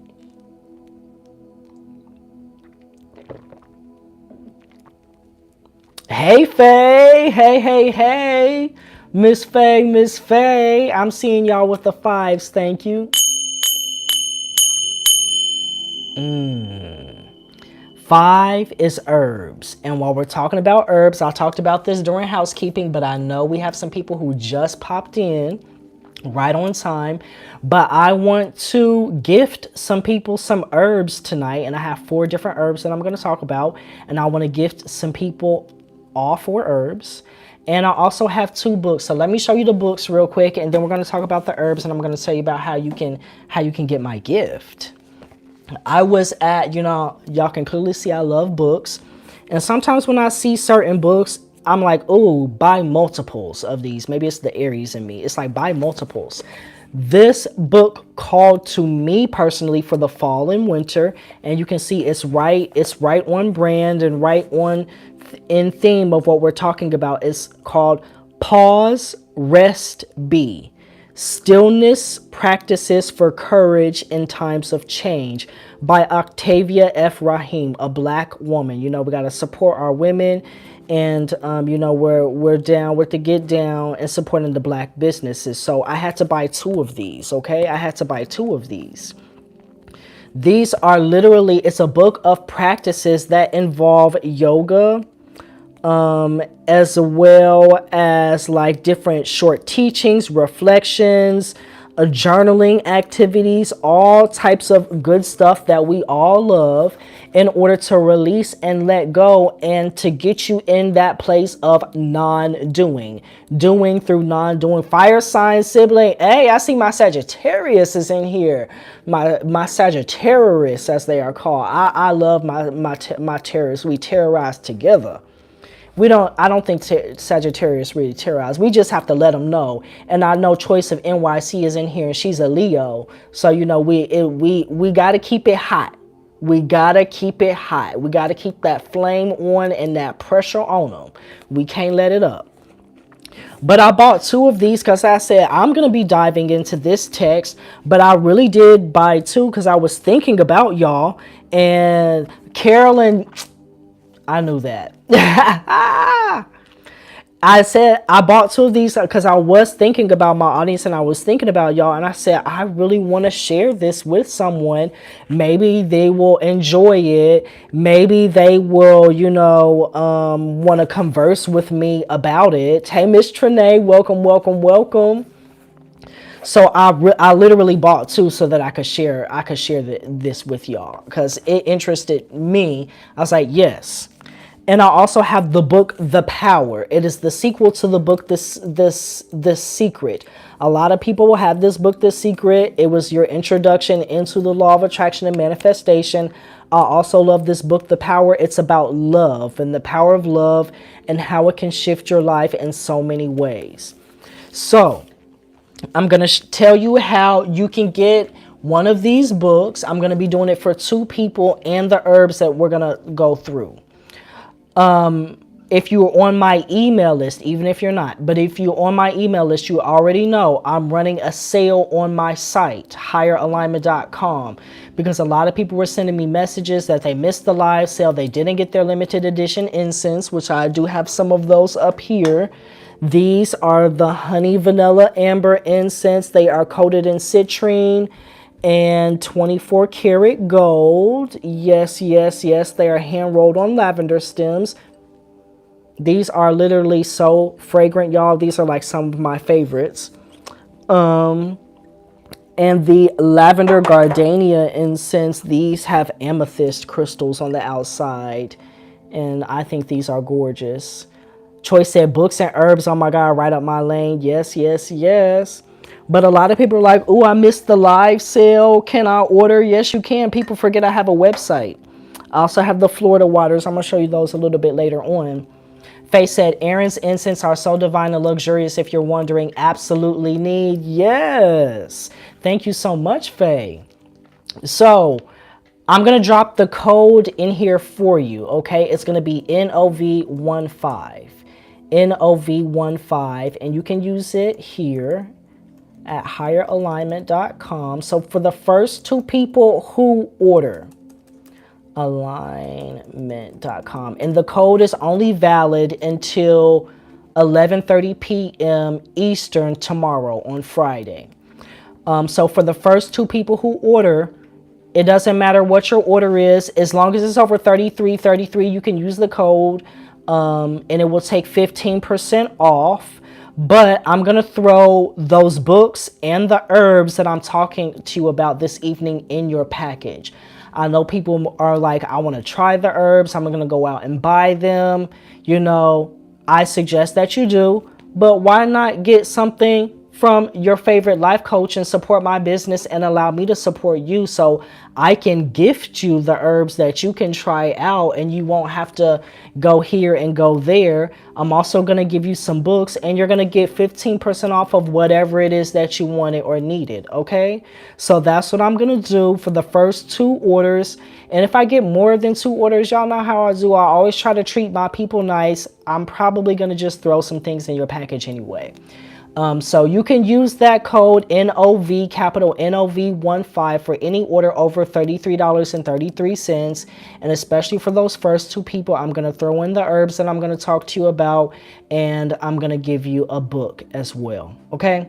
Hey, Faye. Hey. Miss Faye. I'm seeing y'all with the 5s. Thank you. 5 is herbs. And while we're talking about herbs, I talked about this during housekeeping, but I know we have some people who just popped in right on time. But I want to gift some people some herbs tonight, and I have 4 different herbs that I'm going to talk about, and I want to gift some people all 4 herbs. And I also have 2 books. So let me show you the books real quick, and then we're going to talk about the herbs, and I'm going to tell you about how you can get my gift. I was at, y'all can clearly see I love books, and sometimes when I see certain books, I'm like, oh, buy multiples of these. Maybe it's the Aries in me. It's like, buy multiples. This book called to me personally for the fall and winter, and you can see it's right on brand and right on in theme of what we're talking about. It's called Pause, Rest, Be. Stillness Practices for Courage in Times of Change by Octavia F. Rahim, a Black woman. You know, we got to support our women, and you know, we're down with the get down and supporting the Black businesses. So I had to buy 2 of these. Okay, I had to buy 2 of these. These are literally, it's a book of practices that involve yoga, as well as like different short teachings, reflections, journaling activities, all types of good stuff that we all love in order to release and let go, and to get you in that place of non-doing, doing through non-doing. Fire sign sibling. Hey, I see my Sagittarius is in here. My Sagittarius, as they are called. I love my terrorists. We terrorize together. I don't think Sagittarius really terrorize. We just have to let them know. And I know Choice of NYC is in here, and she's a Leo. So, you know, we got to keep it hot. We got to keep it hot. We got to keep that flame on and that pressure on them. We can't let it up. But I bought 2 of these because I said I'm going to be diving into this text. But I really did buy 2 because I was thinking about y'all. And Carolyn, I knew that. I said I bought 2 of these because I was thinking about my audience, and I was thinking about y'all, and I said I really want to share this with someone. Maybe they will enjoy it. Maybe they will, you know, want to converse with me about it. Hey, Miss Trinae, welcome, welcome, welcome. So I literally bought 2 so that I could share this with y'all because it interested me. I was like, yes. And I also have the book, The Power. It is the sequel to the book, The Secret. A lot of people will have this book, The Secret. It was your introduction into the law of attraction and manifestation. I also love this book, The Power. It's about love and the power of love and how it can shift your life in so many ways. So I'm going to tell you how you can get one of these books. I'm going to be doing it for 2 people and the herbs that we're going to go through. If you're on my email list, even if you're not, but if you're on my email list, you already know I'm running a sale on my site, higheralignment.com, because a lot of people were sending me messages that they missed the live sale. They didn't get their limited edition incense, which I do have some of those up here. These are the honey vanilla amber incense. They are coated in citrine and 24 karat gold. Yes, yes, yes. They are hand rolled on lavender stems. These are literally so fragrant, y'all. These are like some of my favorites. And the lavender gardenia incense, these have amethyst crystals on the outside. And I think these are gorgeous. Choice said books and herbs. Oh my God, right up my lane. Yes, yes, yes. But a lot of people are like, oh, I missed the live sale. Can I order? Yes, you can. People forget I have a website. I also have the Florida waters. I'm going to show you those a little bit later on. Faye said, Aaron's incense are so divine and luxurious. If you're wondering, absolutely need. Yes. Thank you so much, Faye. So I'm going to drop the code in here for you. Okay. It's going to be NOV15. NOV15. And you can use it here at higheralignment.com. So for the first 2 people who order, alignment.com, and the code is only valid until 11:30 p.m. Eastern tomorrow on Friday. So for the first 2 people who order, it doesn't matter what your order is, as long as it's over 33, you can use the code, and it will take 15% off. But I'm going to throw those books and the herbs that I'm talking to you about this evening in your package. I know people are like, I want to try the herbs. I'm going to go out and buy them. You know, I suggest that you do. But why not get something from your favorite life coach and support my business and allow me to support you, so I can gift you the herbs that you can try out and you won't have to go here and go there. I'm also going to give you some books, and you're going to get 15% off of whatever it is that you wanted or needed. Okay, so that's what I'm going to do for the first 2 orders. And if I get more than 2 orders, y'all know how I do. I always try to treat my people nice. I'm probably going to just throw some things in your package anyway. So you can use that code NOV, capital NOV15 for any order over $33.33. And especially for those first two people, I'm going to throw in the herbs that I'm going to talk to you about, and I'm going to give you a book as well. Okay.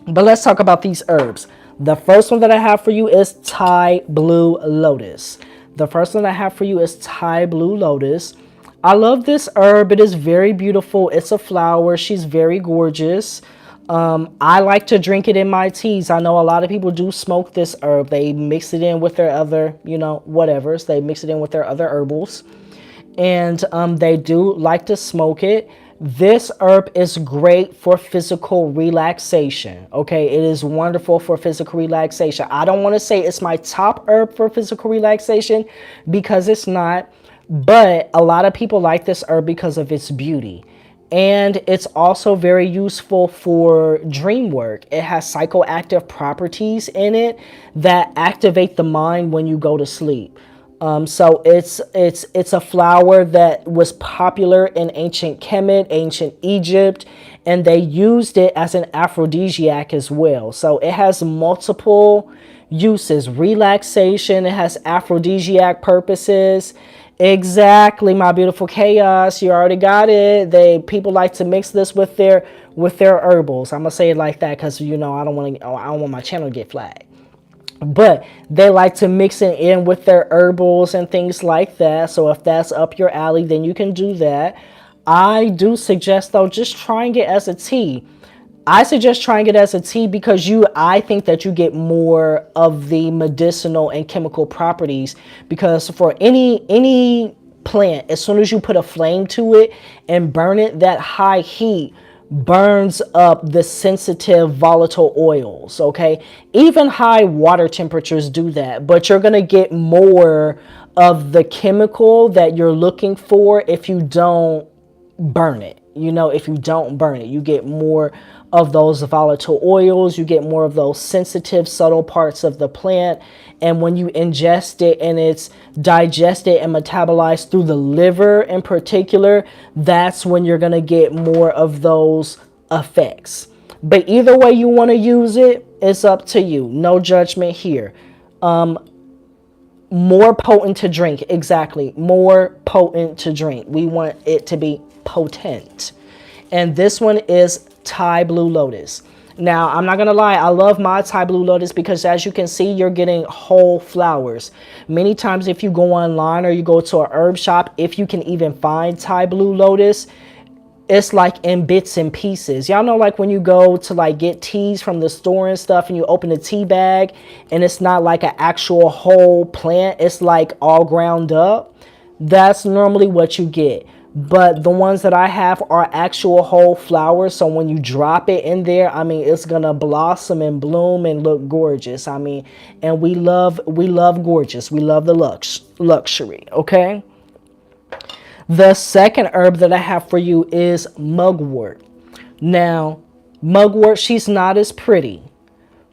But let's talk about these herbs. The first one that I have for you is Thai Blue Lotus. The first one I have for you is Thai Blue Lotus. I love this herb. It is very beautiful. It's a flower. She's very gorgeous. I like to drink it in my teas. I know a lot of people do smoke this herb. They mix it in with their other, whatevers. They mix it in with their other herbals. And they do like to smoke it. This herb is great for physical relaxation. Okay, it is wonderful for physical relaxation. I don't want to say it's my top herb for physical relaxation because it's not. But a lot of people like this herb because of its beauty. And it's also very useful for dream work. It has psychoactive properties in it that activate the mind when you go to sleep. So it's a flower that was popular in ancient Kemet, ancient Egypt, and they used it as an aphrodisiac as well. So it has multiple uses: relaxation, it has aphrodisiac purposes. Exactly, my beautiful chaos. You already got it. People like to mix this with their herbals. I'm gonna say it like that because I don't want my channel to get flagged. But they like to mix it in with their herbals and things like that. So if that's up your alley, then you can do that. I do suggest, though, just trying it as a tea. I suggest trying it as a tea because I think that you get more of the medicinal and chemical properties, because for any plant, as soon as you put a flame to it and burn it, that high heat burns up the sensitive volatile oils. Okay, even high water temperatures do that, but you're going to get more of the chemical that you're looking for if you don't burn it. If you don't burn it, you get more of those volatile oils, you get more of those sensitive, subtle parts of the plant. And when you ingest it and it's digested and metabolized through the liver in particular, that's when you're going to get more of those effects. But either way you want to use it, it's up to you. No judgment here. More potent to drink. Exactly. More potent to drink. We want it to be potent. And this one is Thai Blue Lotus. Now, I'm not going to lie, I love my Thai Blue Lotus because, as you can see, you're getting whole flowers. Many times if you go online or you go to a herb shop, if you can even find Thai Blue Lotus, it's like in bits and pieces. Y'all know, like when you go to like get teas from the store and stuff and you open a tea bag and it's not like an actual whole plant, it's like all ground up. That's normally what you get. But the ones that I have are actual whole flowers. So when you drop it in there, it's going to blossom and bloom and look gorgeous. And we love gorgeous. We love the luxury. Okay. The second herb that I have for you is mugwort. Now, mugwort, she's not as pretty,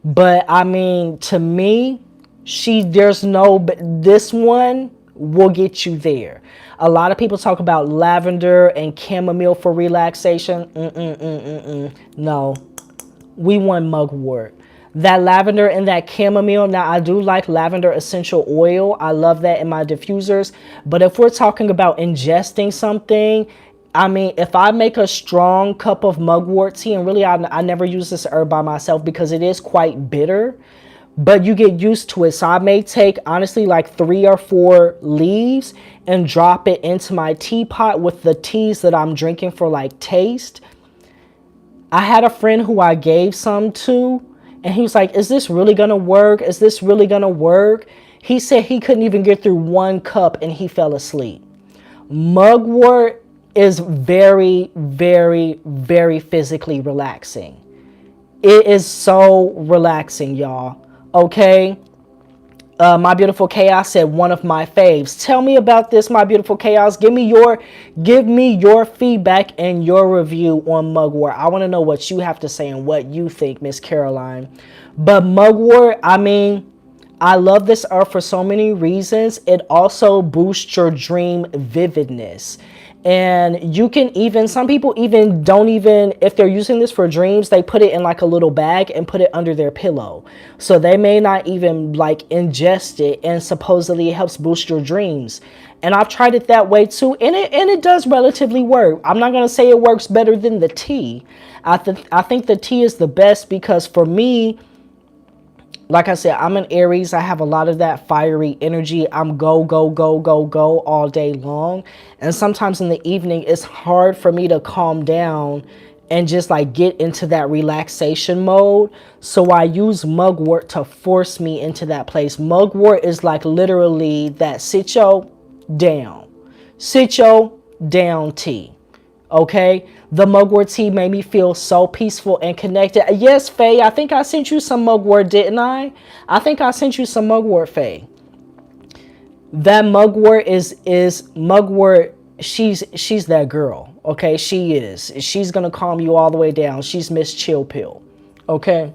but to me, this one will get you there. A lot of people talk about lavender and chamomile for relaxation. No, we want mugwort. That lavender and that chamomile. Now, I do like lavender essential oil. I love that in my diffusers. But if we're talking about ingesting something, if I make a strong cup of mugwort tea, and really I never use this herb by myself because it is quite bitter, but you get used to it. So I may take, honestly, like 3 or 4 leaves and drop it into my teapot with the teas that I'm drinking for like taste. I had a friend who I gave some to, and he was like, is this really going to work? Is this really going to work? He said he couldn't even get through 1 cup and he fell asleep. Mugwort is very, very, very physically relaxing. It is so relaxing, y'all. Okay. My beautiful chaos said one of my faves. Tell me about this, my beautiful chaos. Give me your feedback and your review on mugwort. I want to know what you have to say and what you think, Miss Caroline. But mugwort, I love this herb for so many reasons. It also boosts your dream vividness. And you can even, some people even don't even, if they're using this for dreams, they put it in like a little bag and put it under their pillow. So they may not even like ingest it, and supposedly it helps boost your dreams. And I've tried it that way too, and it does relatively work. I'm not going to say it works better than the tea. I think the tea is the best because for me, like I said, I'm an Aries. I have a lot of that fiery energy. I'm go, go, go, go, go all day long. And sometimes in the evening, it's hard for me to calm down and just like get into that relaxation mode. So I use mugwort to force me into that place. Mugwort is like literally that sit yo down tea. Okay, the mugwort tea made me feel so peaceful and connected. Yes, Faye, I think I sent you some mugwort, didn't I? I think I sent you some mugwort, Faye. That mugwort is mugwort. She's that girl. Okay, she is. She's gonna calm you all the way down. She's Miss Chill Pill. Okay.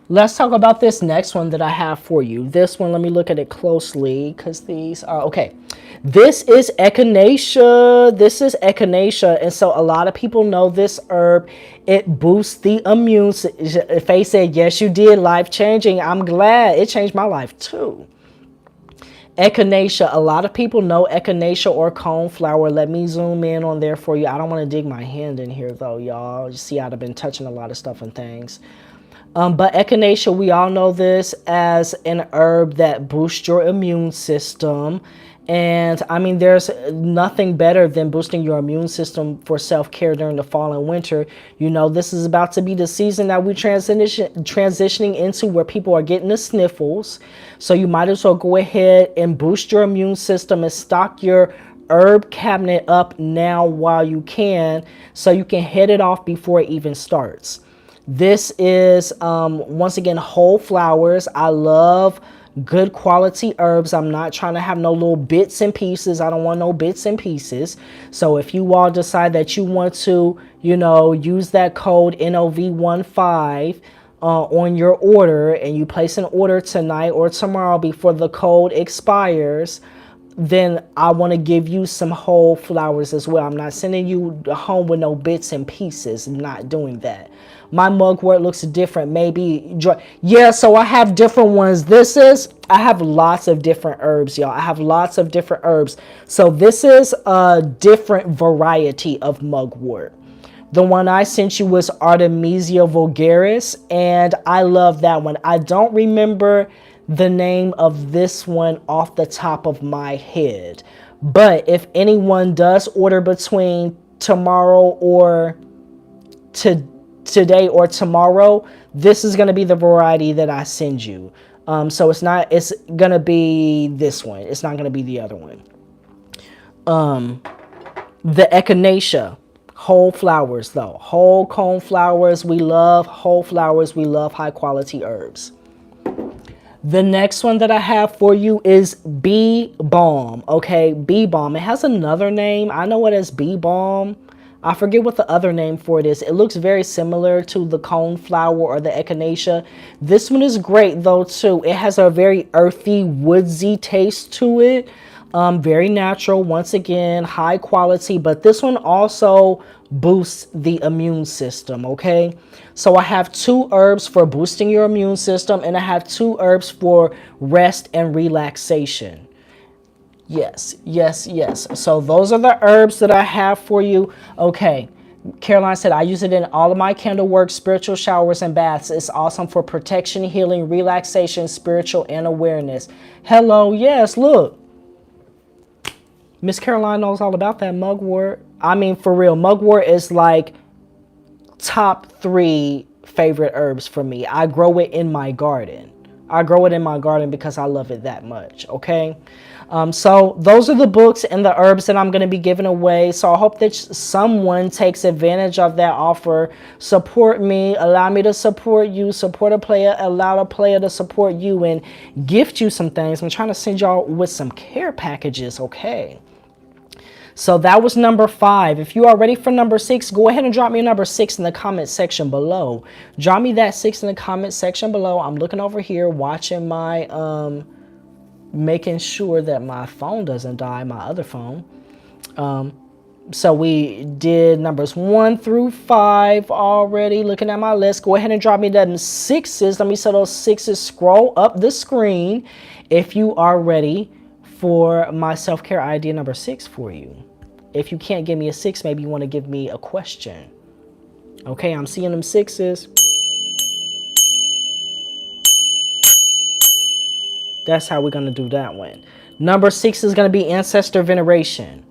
Let's talk about this next one that I have for you. This one, let me look at it closely because these are, okay. This is echinacea. This is echinacea. And so a lot of people know this herb. It boosts the immune system. Faye said, yes, you did. Life changing. I'm glad. It changed my life too. Echinacea. A lot of people know echinacea or coneflower. Let me zoom in on there for you. I don't want to dig my hand in here though, y'all. You see, I've been touching a lot of stuff and things. But echinacea, we all know this as an herb that boosts your immune system. And I mean, there's nothing better than boosting your immune system for self-care during the fall and winter. You know, this is about to be the season that we're transitioning into where people are getting the sniffles. So you might as well go ahead and boost your immune system and stock your herb cabinet up now while you can, so you can head it off before it even starts. This is, once again, whole flowers. I love good quality herbs. I'm not trying to have no little bits and pieces. I don't want no bits and pieces. So if you all decide that you want to, you know, use that code NOV15 on your order, and you place an order tonight or tomorrow before the code expires, then I want to give you some whole flowers as well. I'm not sending you home with no bits and pieces. I'm not doing that. My mugwort looks different. Maybe, yeah, so I have different ones. I have lots of different herbs, y'all. I have lots of different herbs. So this is a different variety of mugwort. The one I sent you was Artemisia vulgaris, and I love that one. I don't remember the name of this one off the top of my head. But if anyone does order between tomorrow or today or tomorrow, this is going to be the variety that I send you. So it's going to be this one. It's not going to be the other one. The echinacea, whole flowers though. Whole cone flowers. We love whole flowers. We love high quality herbs. The next one that I have for you is bee balm. Okay, bee balm. It has another name. I know it as bee balm. I forget what the other name for it is. It looks very similar to the coneflower or the echinacea. This one is great though too. It has a very earthy, woodsy taste to it. Very natural. Once again, high quality. But this one also boosts the immune system. Okay, so I have 2 herbs for boosting your immune system, and I have 2 herbs for rest and relaxation. Yes, yes, yes. So those are the herbs that I have for you. Okay, Caroline said, I use it in all of my candle work, spiritual showers, and baths. It's awesome for protection, healing, relaxation, spiritual, and awareness. Hello, yes, look. Miss Caroline knows all about that mugwort. I mean, for real, mugwort is like top 3 favorite herbs for me. I grow it in my garden. I grow it in my garden because I love it that much, okay? So those are the books and the herbs that I'm going to be giving away. So I hope that someone takes advantage of that offer. Support me. Allow me to support you. Support a player. Allow a player to support you and gift you some things. I'm trying to send y'all with some care packages, okay? So that was number 5. If you are ready for number 6, go ahead and drop me a number 6 in the comment section below. Drop me that 6 in the comment section below. I'm looking over here watching my, making sure that my phone doesn't die, my other phone. So we did numbers 1 through 5 already. Looking at my list, go ahead and drop me them sixes. Let me see those sixes scroll up the screen if you are ready for my self-care idea number 6 for you. If you can't give me a 6, maybe you want to give me a question. Okay, I'm seeing them sixes. That's how we're going to do that one. Number 6 is going to be ancestor veneration.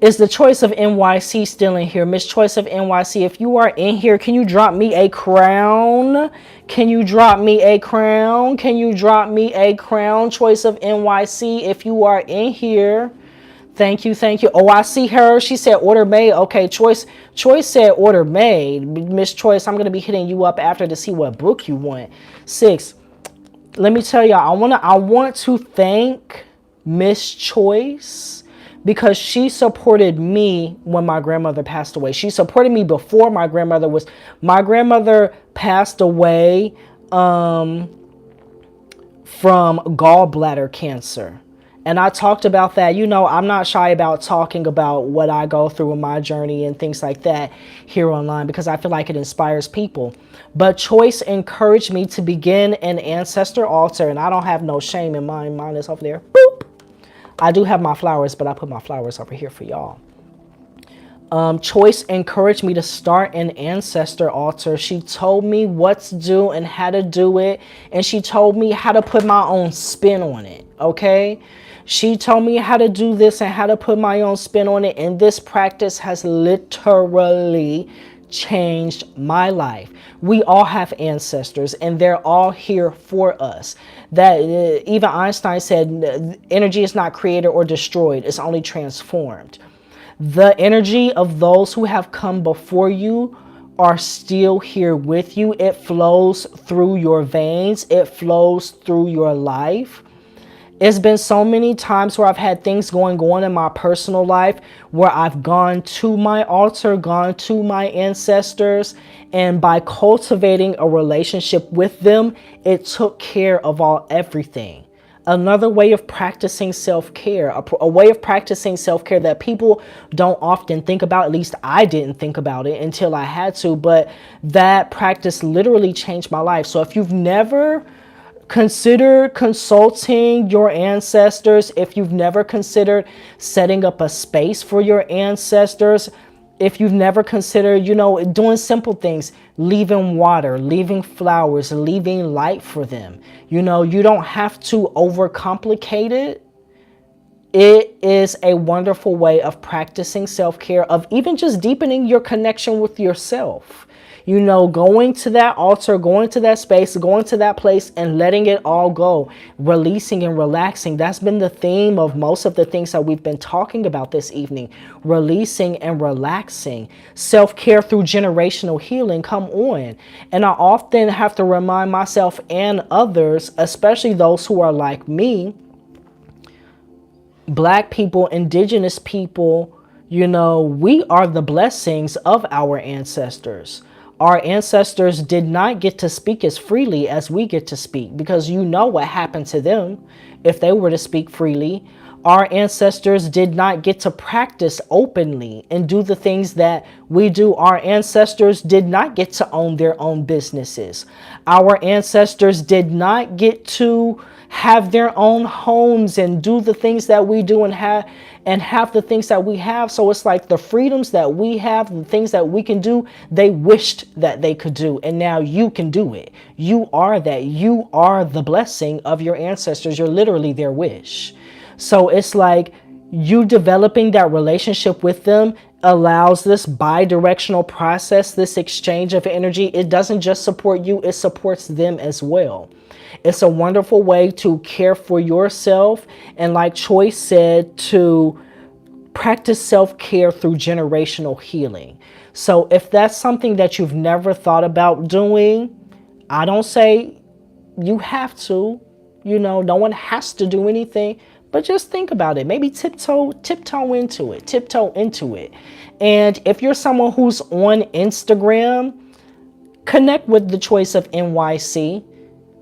Is the choice of NYC still in here? Miss Choice of NYC, if you are in here, can you drop me a crown? Can you drop me a crown? Can you drop me a crown? Choice of NYC, if you are in here. Thank you, thank you. Oh, I see her. She said order made. Okay, Choice said order made. Miss Choice, I'm going to be hitting you up after to see what book you want. 6. Let me tell y'all, I want to thank Miss Choice, because she supported me when my grandmother passed away. She supported me before my grandmother passed away from gallbladder cancer. And I talked about that. You know, I'm not shy about talking about what I go through in my journey and things like that here online, because I feel like it inspires people. But Choice encouraged me to begin an ancestor altar, and I don't have no shame in mine. Mine is over there. Boop. I do have my flowers, but I put my flowers over here for y'all. Choice encouraged me to start an ancestor altar. She told me what to do and how to do it. And she told me how to put my own spin on it. Okay. She told me how to do this and how to put my own spin on it. And this practice has literally changed my life. We all have ancestors, and they're all here for us. That even Einstein said, energy is not created or destroyed, it's only transformed. The energy of those who have come before you are still here with you. It flows through your veins, it flows through your life. It's been so many times where I've had things going on in my personal life where I've gone to my altar, gone to my ancestors, and by cultivating a relationship with them, it took care of everything. Another way of practicing self-care, a way of practicing self-care that people don't often think about, at least I didn't think about it until I had to, but that practice literally changed my life. So if you've never consider consulting your ancestors, if you've never considered setting up a space for your ancestors, if you've never considered, doing simple things, leaving water, leaving flowers, leaving light for them, you don't have to overcomplicate it. It is a wonderful way of practicing self-care, of even just deepening your connection with yourself. Going to that altar, going to that space, going to that place and letting it all go, releasing and relaxing. That's been the theme of most of the things that we've been talking about this evening. Releasing and relaxing. Self-care through generational healing. Come on. And I often have to remind myself and others, especially those who are like me, Black people, indigenous people, we are the blessings of our ancestors. Our ancestors did not get to speak as freely as we get to speak, because what happened to them if they were to speak freely. Our ancestors did not get to practice openly and do the things that we do. Our ancestors did not get to own their own businesses. Our ancestors did not get to have their own homes and do the things that we do and have the things that we have. So it's like the freedoms that we have, the things that we can do, they wished that they could do. And now you can do it. You are that. You are the blessing of your ancestors. You're literally their wish. So it's like you developing that relationship with them allows this bi-directional process, this exchange of energy. It doesn't just support you, it supports them as well. It's a wonderful way to care for yourself. And like Choice said, to practice self-care through generational healing. So if that's something that you've never thought about doing, I don't say you have to, no one has to do anything, but just think about it. Maybe tiptoe into it. And if you're someone who's on Instagram, connect with the Choice of NYC.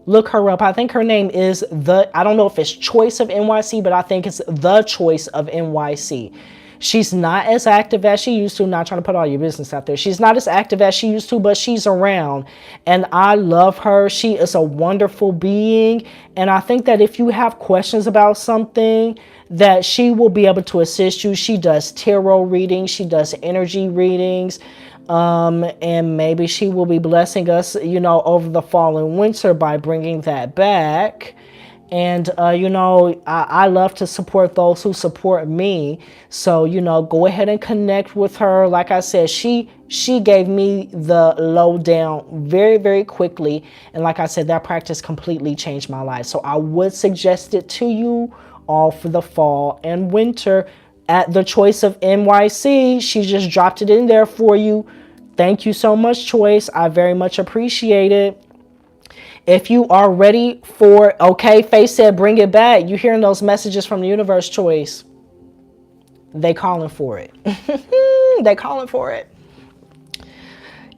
Look her up. I think her name is I don't know if it's Choice of NYC, but I think it's the Choice of NYC. She's not as active as she used to. Not trying to put all your business out there. She's not as active as she used to, but she's around. And I love her. She is a wonderful being. And I think that if you have questions about something, that she will be able to assist you. She does tarot readings. She does energy readings. And maybe she will be blessing us, over the fall and winter by bringing that back. And, I love to support those who support me. So, go ahead and connect with her. Like I said, she gave me the lowdown very, very quickly. And like I said, that practice completely changed my life. So I would suggest it to you all for the fall and winter. At the Choice of NYC, she just dropped it in there for you. Thank you so much, Choice. I very much appreciate it. If you are ready for, okay, Faye said, bring it back. You hearing those messages from the universe, Choice? They calling for it. They calling for it.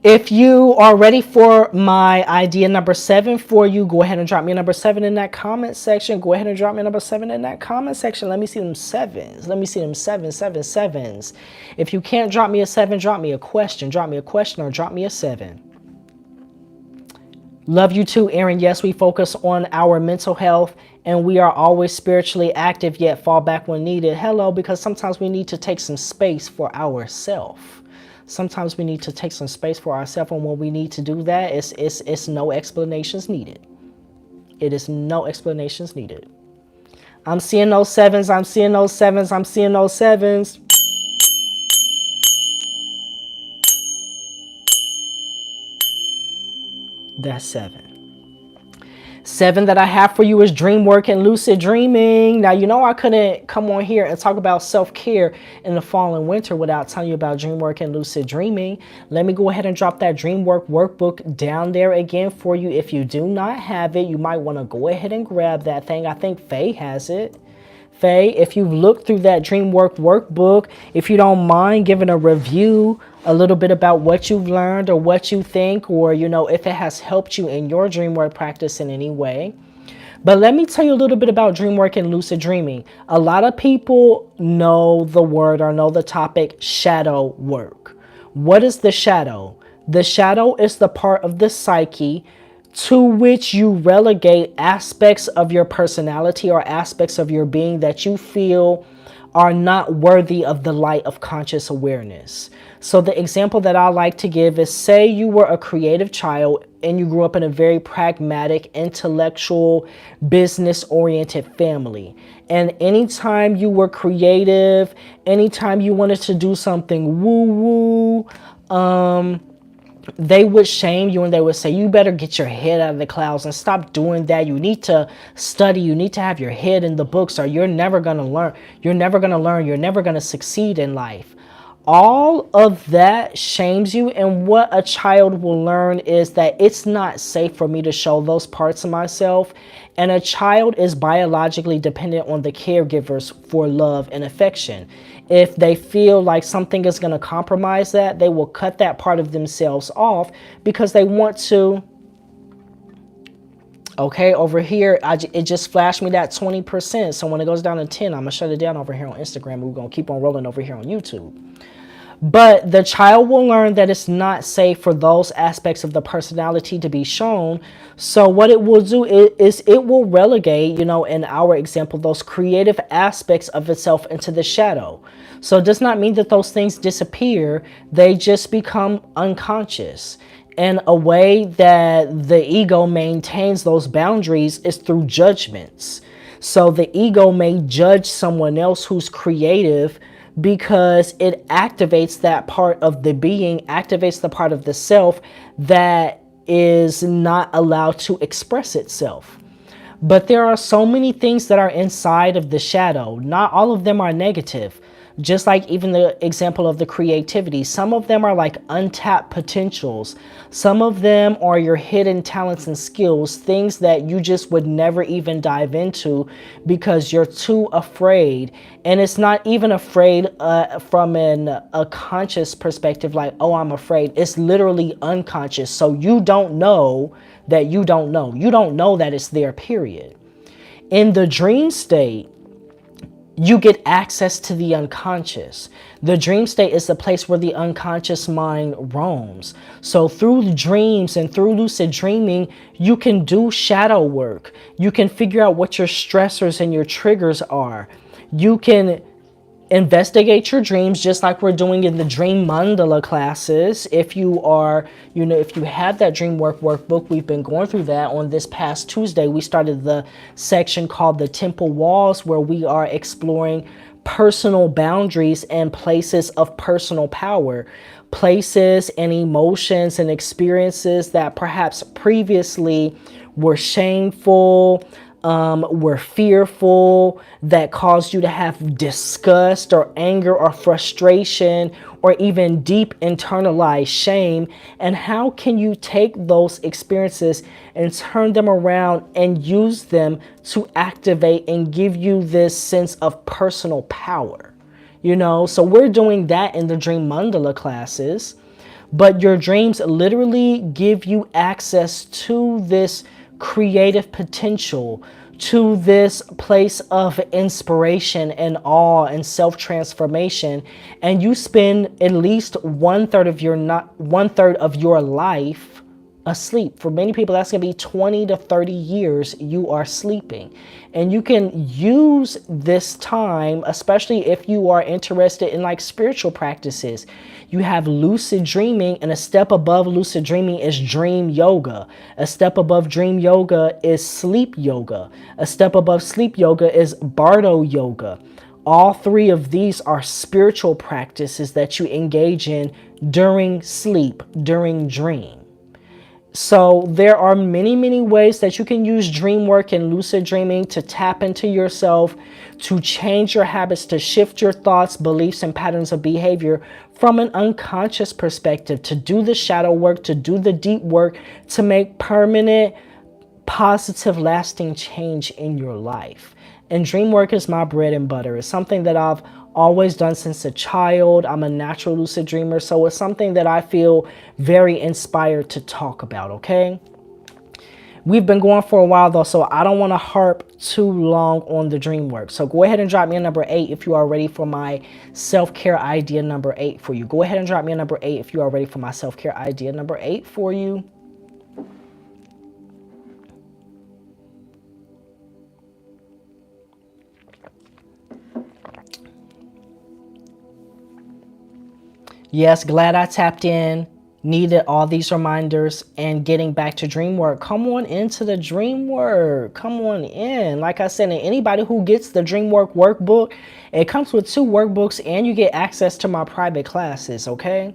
If you are ready for my idea number 7 for you, go ahead and drop me a number 7 in that comment section. Go ahead and drop me a number 7 in that comment section. Let me see them 7s. Let me see them 7s. If you can't drop me a 7, drop me a question. Drop me a question or drop me a 7. Love you too, Aaron. Yes, we focus on our mental health and we are always spiritually active, yet fall back when needed. Hello, because sometimes we need to take some space for ourselves. Sometimes we need to take some space for ourselves, and when we need to do that, it's no explanations needed. It is no explanations needed. I'm seeing those 7s. I'm seeing those 7s. I'm seeing those 7s. That's 7. 7 that I have for you is dream work and lucid dreaming. Now, I couldn't come on here and talk about self-care in the fall and winter without telling you about dream work and lucid dreaming. Let me go ahead and drop that dream work workbook down there again for you. If you do not have it, you might want to go ahead and grab that thing. I think Faye has it. Faye, if you've looked through that dream work workbook, if you don't mind giving a review, a little bit about what you've learned or what you think, or, if it has helped you in your dream work practice in any way. But let me tell you a little bit about dream work and lucid dreaming. A lot of people know the word or know the topic shadow work. What is the shadow? The shadow is the part of the psyche to which you relegate aspects of your personality or aspects of your being that you feel are not worthy of the light of conscious awareness. So the example that I like to give is, say you were a creative child and you grew up in a very pragmatic, intellectual, business-oriented family. And anytime you were creative, anytime you wanted to do something woo-woo, they would shame you and they would say, you better get your head out of the clouds and stop doing that. You need to study. You need to have your head in the books, or you're never going to learn. You're never going to learn. You're never going to succeed in life. All of that shames you. And what a child will learn is that it's not safe for me to show those parts of myself. And a child is biologically dependent on the caregivers for love and affection. If they feel like something is going to compromise that, they will cut that part of themselves off because they want to. Okay, over here, it just flashed me that 20%. So when it goes down to 10, I'm going to shut it down over here on Instagram. We're going to keep on rolling over here on YouTube. But the child will learn that it's not safe for those aspects of the personality to be shown. So what it will do is it will relegate, in our example, those creative aspects of itself into the shadow. So it does not mean that those things disappear. They just become unconscious. And a way that the ego maintains those boundaries is through judgments. So the ego may judge someone else who's creative because it activates that part of the being, activates the part of the self that is not allowed to express itself. But there are so many things that are inside of the shadow. Not all of them are negative. Just like even the example of the creativity, some of them are like untapped potentials. Some of them are your hidden talents and skills, things that you just would never even dive into because you're too afraid. And it's not even afraid from a conscious perspective, like, oh, I'm afraid. It's literally unconscious. So you don't know that you don't know. You don't know that it's there, period. In the dream state, you get access to the unconscious. The dream state is the place where the unconscious mind roams. So through dreams and through lucid dreaming, you can do shadow work. You can figure out what your stressors and your triggers are. You can investigate your dreams just like we're doing in the dream mandala classes. If you are, if you have that dream work workbook, we've been going through that. On this past Tuesday, we started the section called the temple walls, where we are exploring personal boundaries and places of personal power, places and emotions and experiences that perhaps previously were shameful, were fearful, that caused you to have disgust or anger or frustration or even deep internalized shame. And how can you take those experiences and turn them around and use them to activate and give you this sense of personal power? So we're doing that in the Dream Mandala classes. But your dreams literally give you access to this creative potential, to this place of inspiration and awe and self-transformation, and you spend at least one third of your life asleep. For many people, that's going to be 20 to 30 years you are sleeping. And you can use this time, especially if you are interested in like spiritual practices. You have lucid dreaming, and a step above lucid dreaming is dream yoga. A step above dream yoga is sleep yoga. A step above sleep yoga is bardo yoga. All three of these are spiritual practices that you engage in during sleep, during dream. So there are many, many ways that you can use dream work and lucid dreaming to tap into yourself, to change your habits, to shift your thoughts, beliefs, and patterns of behavior from an unconscious perspective, to do the shadow work, to do the deep work, to make permanent, positive, lasting change in your life. And dream work is my bread and butter. It's something that I've always done since a child. I'm a natural lucid dreamer, so it's something that I feel very inspired to talk about, okay? We've been going for a while though, so I don't want to harp too long on the dream work. So go ahead and drop me a number 8 if you are ready for my self-care idea number 8 for you. Go ahead and drop me a number 8 if you are ready for my self-care idea number 8 for you. Yes, glad I tapped in. Needed all these reminders and getting back to dream work. Come on into the dream work. Come on in. Like I said, and anybody who gets the dream work workbook, it comes with 2 workbooks and you get access to my private classes, okay?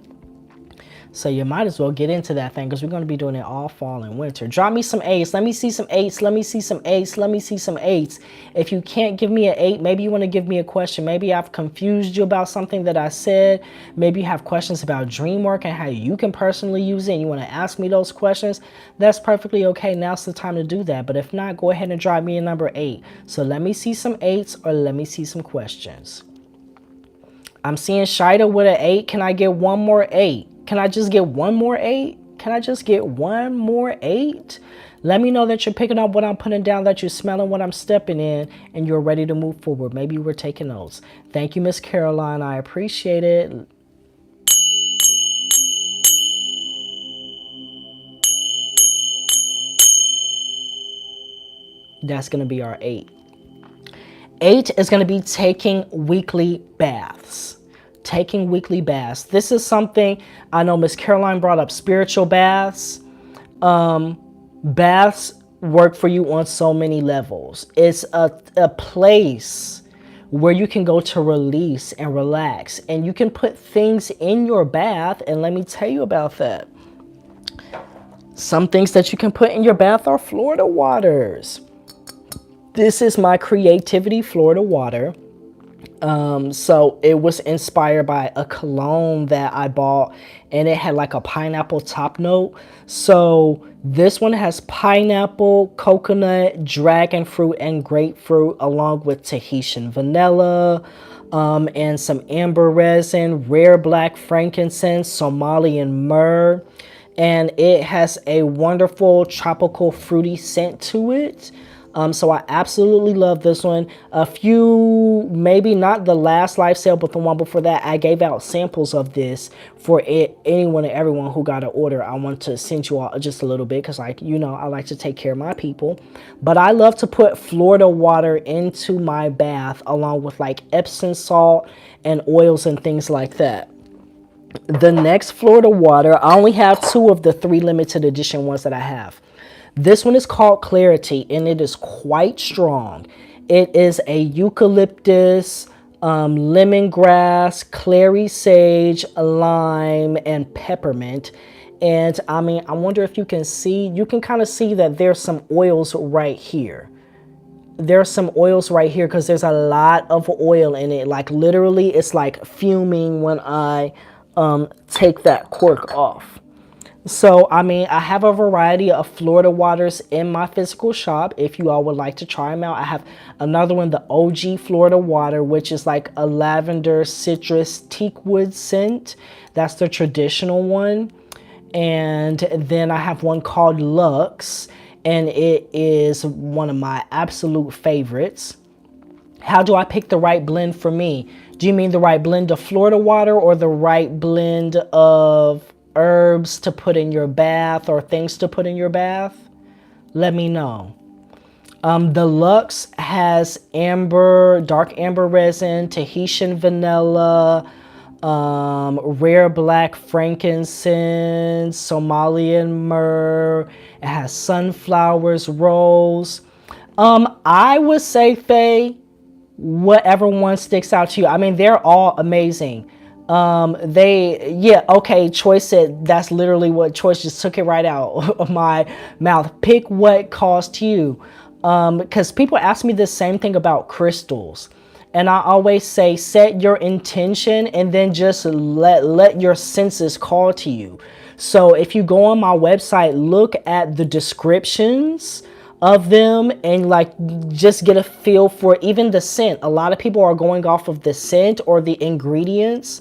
So you might as well get into that thing because we're going to be doing it all fall and winter. Drop me some 8s. Let me see some 8s. Let me see some 8s. Let me see some 8s. If you can't give me an 8, maybe you want to give me a question. Maybe I've confused you about something that I said. Maybe you have questions about dream work and how you can personally use it, and you want to ask me those questions. That's perfectly okay. Now's the time to do that. But if not, go ahead and drop me a number 8. So let me see some 8s or let me see some questions. I'm seeing Shida with an 8. Can I get one more 8? Can I just get one more 8? Can I just get one more 8? Let me know that you're picking up what I'm putting down, that you're smelling what I'm stepping in, and you're ready to move forward. Maybe you were taking notes. Thank you, Miss Caroline. I appreciate it. That's going to be our 8. 8 is going to be taking weekly baths. Taking weekly baths. This is something I know Miss Caroline brought up, spiritual baths. Baths work for you on so many levels. It's a place where you can go to release and relax, and you can put things in your bath. And let me tell you about that. Some things that you can put in your bath are Florida waters. This is my creativity Florida water. So it was inspired by a cologne that I bought, and it had like a pineapple top note. So this one has pineapple, coconut, dragon fruit, and grapefruit, along with Tahitian vanilla, and some amber resin, rare black frankincense, Somalian myrrh, and it has a wonderful tropical fruity scent to it. So I absolutely love this one. A few, maybe not the last live sale, but the one before that, I gave out samples of this for anyone and everyone who got an order. I want to send you all just a little bit because, like, you know, I like to take care of my people. But I love to put Florida water into my bath along with like Epsom salt and oils and things like that. The next Florida water, I only have 2 of the 3 limited edition ones that I have. This one is called Clarity, and it is quite strong. It is a eucalyptus, lemongrass, clary sage, lime, and peppermint. And I mean, I wonder if you can see, you can kind of see that there's some oils right here. There's some oils right here because there's a lot of oil in it. Like literally, it's like fuming when I take that cork off. So, I mean, I have a variety of Florida waters in my physical shop. If you all would like to try them out, I have another one, the OG Florida water, which is like a lavender citrus teakwood scent. That's the traditional one. And then I have one called Luxe, and it is one of my absolute favorites. How do I pick the right blend for me? Do you mean the right blend of Florida water or the right blend of herbs to put in your bath or things to put in your bath? Let me know. The Luxe has amber, dark amber resin, Tahitian vanilla, rare black frankincense, Somalian myrrh. It has sunflowers, rose. I would say, Faye, whatever one sticks out to you. I mean, they're all amazing. Choice said that's literally what Choice just took it right out of my mouth. Pick what cost you. Because people ask me the same thing about crystals. And I always say, set your intention and then just let your senses call to you. So if you go on my website, look at the descriptions of them and like just get a feel for even the scent. A lot of people are going off of the scent or the ingredients,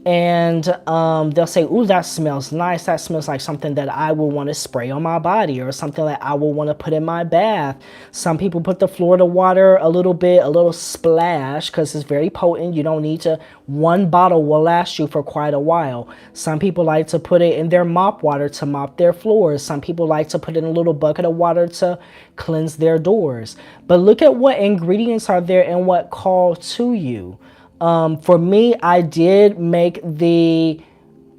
and they'll say, ooh, that smells nice. That smells like something that I will want to spray on my body or something that I will want to put in my bath. Some people put the Florida water a little splash because it's very potent. You don't need to, one bottle will last you for quite a while. Some people like to put it in their mop water to mop their floors. Some people like to put it in a little bucket of water to cleanse their doors. But look at what ingredients are there and what call to you. For me, I did make the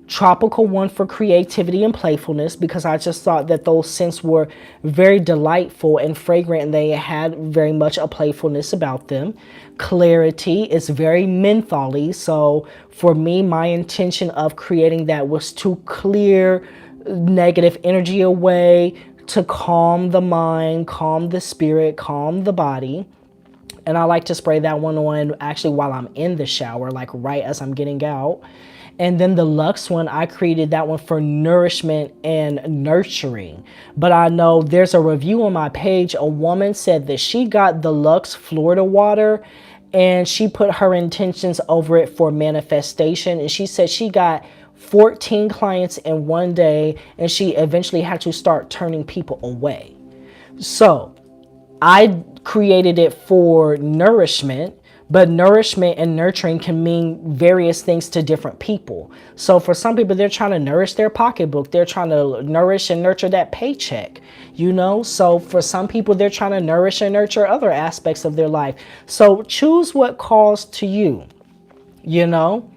tropical one for creativity and playfulness because I just thought that those scents were very delightful and fragrant, and they had very much a playfulness about them. Clarity is very mentholy, so for me, my intention of creating that was to clear negative energy away, to calm the mind, calm the spirit, calm the body. And I like to spray that one on actually while I'm in the shower, like right as I'm getting out. And then the Luxe one, I created that one for nourishment and nurturing. But I know there's a review on my page. A woman said that she got the Luxe Florida water and she put her intentions over it for manifestation. And she said she got 14 clients in one day and she eventually had to start turning people away. So I created it for nourishment, but nourishment and nurturing can mean various things to different people. So for some people, they're trying to nourish their pocketbook. They're trying to nourish and nurture that paycheck, you know? So for some people, they're trying to nourish and nurture other aspects of their life. So choose what calls to you, you know?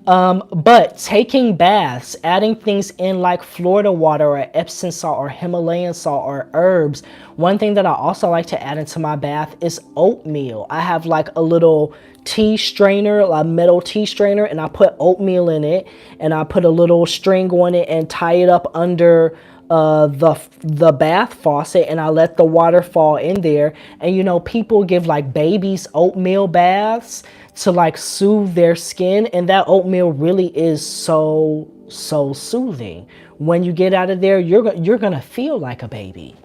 But taking baths, adding things in like Florida water or Epsom salt or Himalayan salt or herbs. One thing that I also like to add into my bath is oatmeal. I have like a little tea strainer, a metal tea strainer, and I put oatmeal in it and I put a little string on it and tie it up under the bath faucet, and I let the water fall in there. And you know, people give like babies oatmeal baths to like soothe their skin, and that oatmeal really is so soothing. When you get out of there, you're gonna feel like a baby.